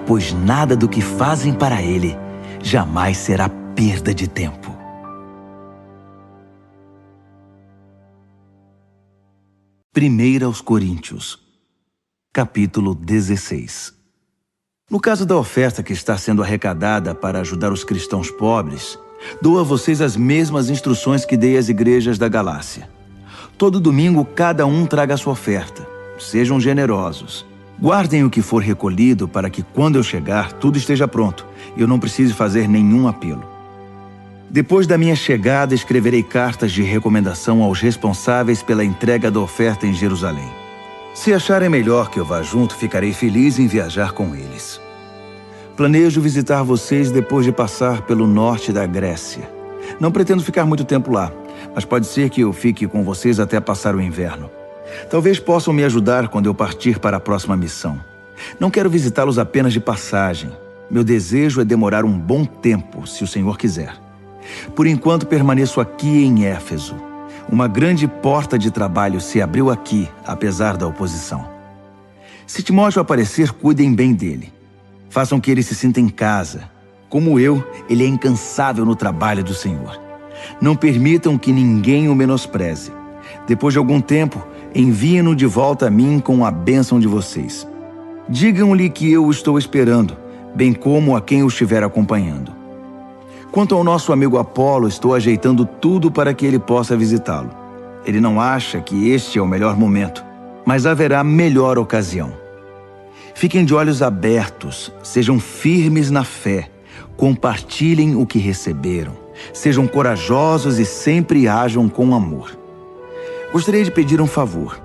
pois nada do que fazem para Ele jamais será perda de tempo. Primeira aos Coríntios, capítulo 16. No caso da oferta que está sendo arrecadada para ajudar os cristãos pobres, dou a vocês as mesmas instruções que dei às igrejas da Galácia. Todo domingo cada um traga a sua oferta. Sejam generosos. Guardem o que for recolhido para que, quando eu chegar, tudo esteja pronto e eu não precise fazer nenhum apelo. Depois da minha chegada, escreverei cartas de recomendação aos responsáveis pela entrega da oferta em Jerusalém. Se acharem melhor que eu vá junto, ficarei feliz em viajar com eles. Planejo visitar vocês depois de passar pelo norte da Grécia. Não pretendo ficar muito tempo lá, mas pode ser que eu fique com vocês até passar o inverno. Talvez possam me ajudar quando eu partir para a próxima missão. Não quero visitá-los apenas de passagem. Meu desejo é demorar um bom tempo, se o Senhor quiser. Por enquanto, permaneço aqui em Éfeso. Uma grande porta de trabalho se abriu aqui, apesar da oposição. Se Timóteo aparecer, cuidem bem dele. Façam que ele se sinta em casa. Como eu, ele é incansável no trabalho do Senhor. Não permitam que ninguém o menospreze. Depois de algum tempo, enviem-no de volta a mim com a bênção de vocês. Digam-lhe que eu o estou esperando, bem como a quem o estiver acompanhando. Quanto ao nosso amigo Apolo, estou ajeitando tudo para que ele possa visitá-lo. Ele não acha que este é o melhor momento, mas haverá melhor ocasião. Fiquem de olhos abertos, sejam firmes na fé, compartilhem o que receberam, sejam corajosos e sempre ajam com amor. Gostaria de pedir um favor.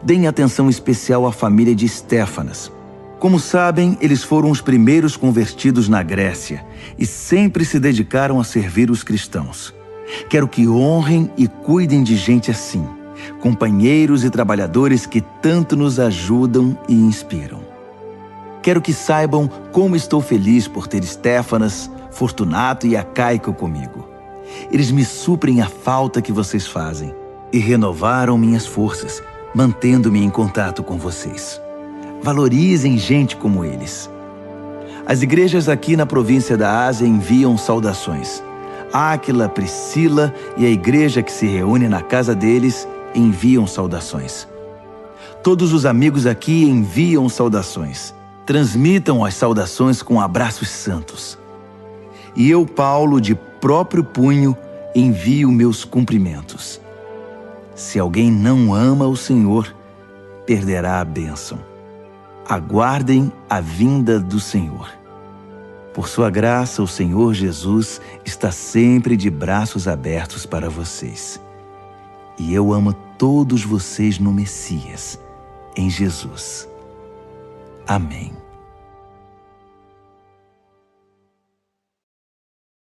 Deem atenção especial à família de Estéfanas. Como sabem, eles foram os primeiros convertidos na Grécia e sempre se dedicaram a servir os cristãos. Quero que honrem e cuidem de gente assim, companheiros e trabalhadores que tanto nos ajudam e inspiram. Quero que saibam como estou feliz por ter Estéfanas, Fortunato e Acaico comigo. Eles me suprem a falta que vocês fazem e renovaram minhas forças, mantendo-me em contato com vocês. Valorizem gente como eles. As igrejas aqui na província da Ásia enviam saudações. Áquila, Priscila e a igreja que se reúne na casa deles enviam saudações. Todos os amigos aqui enviam saudações. Transmitam as saudações com abraços santos. E eu, Paulo, de próprio punho, envio meus cumprimentos. Se alguém não ama o Senhor, perderá a bênção. Aguardem a vinda do Senhor. Por sua graça, o Senhor Jesus está sempre de braços abertos para vocês. E eu amo todos vocês no Messias, em Jesus. Amém.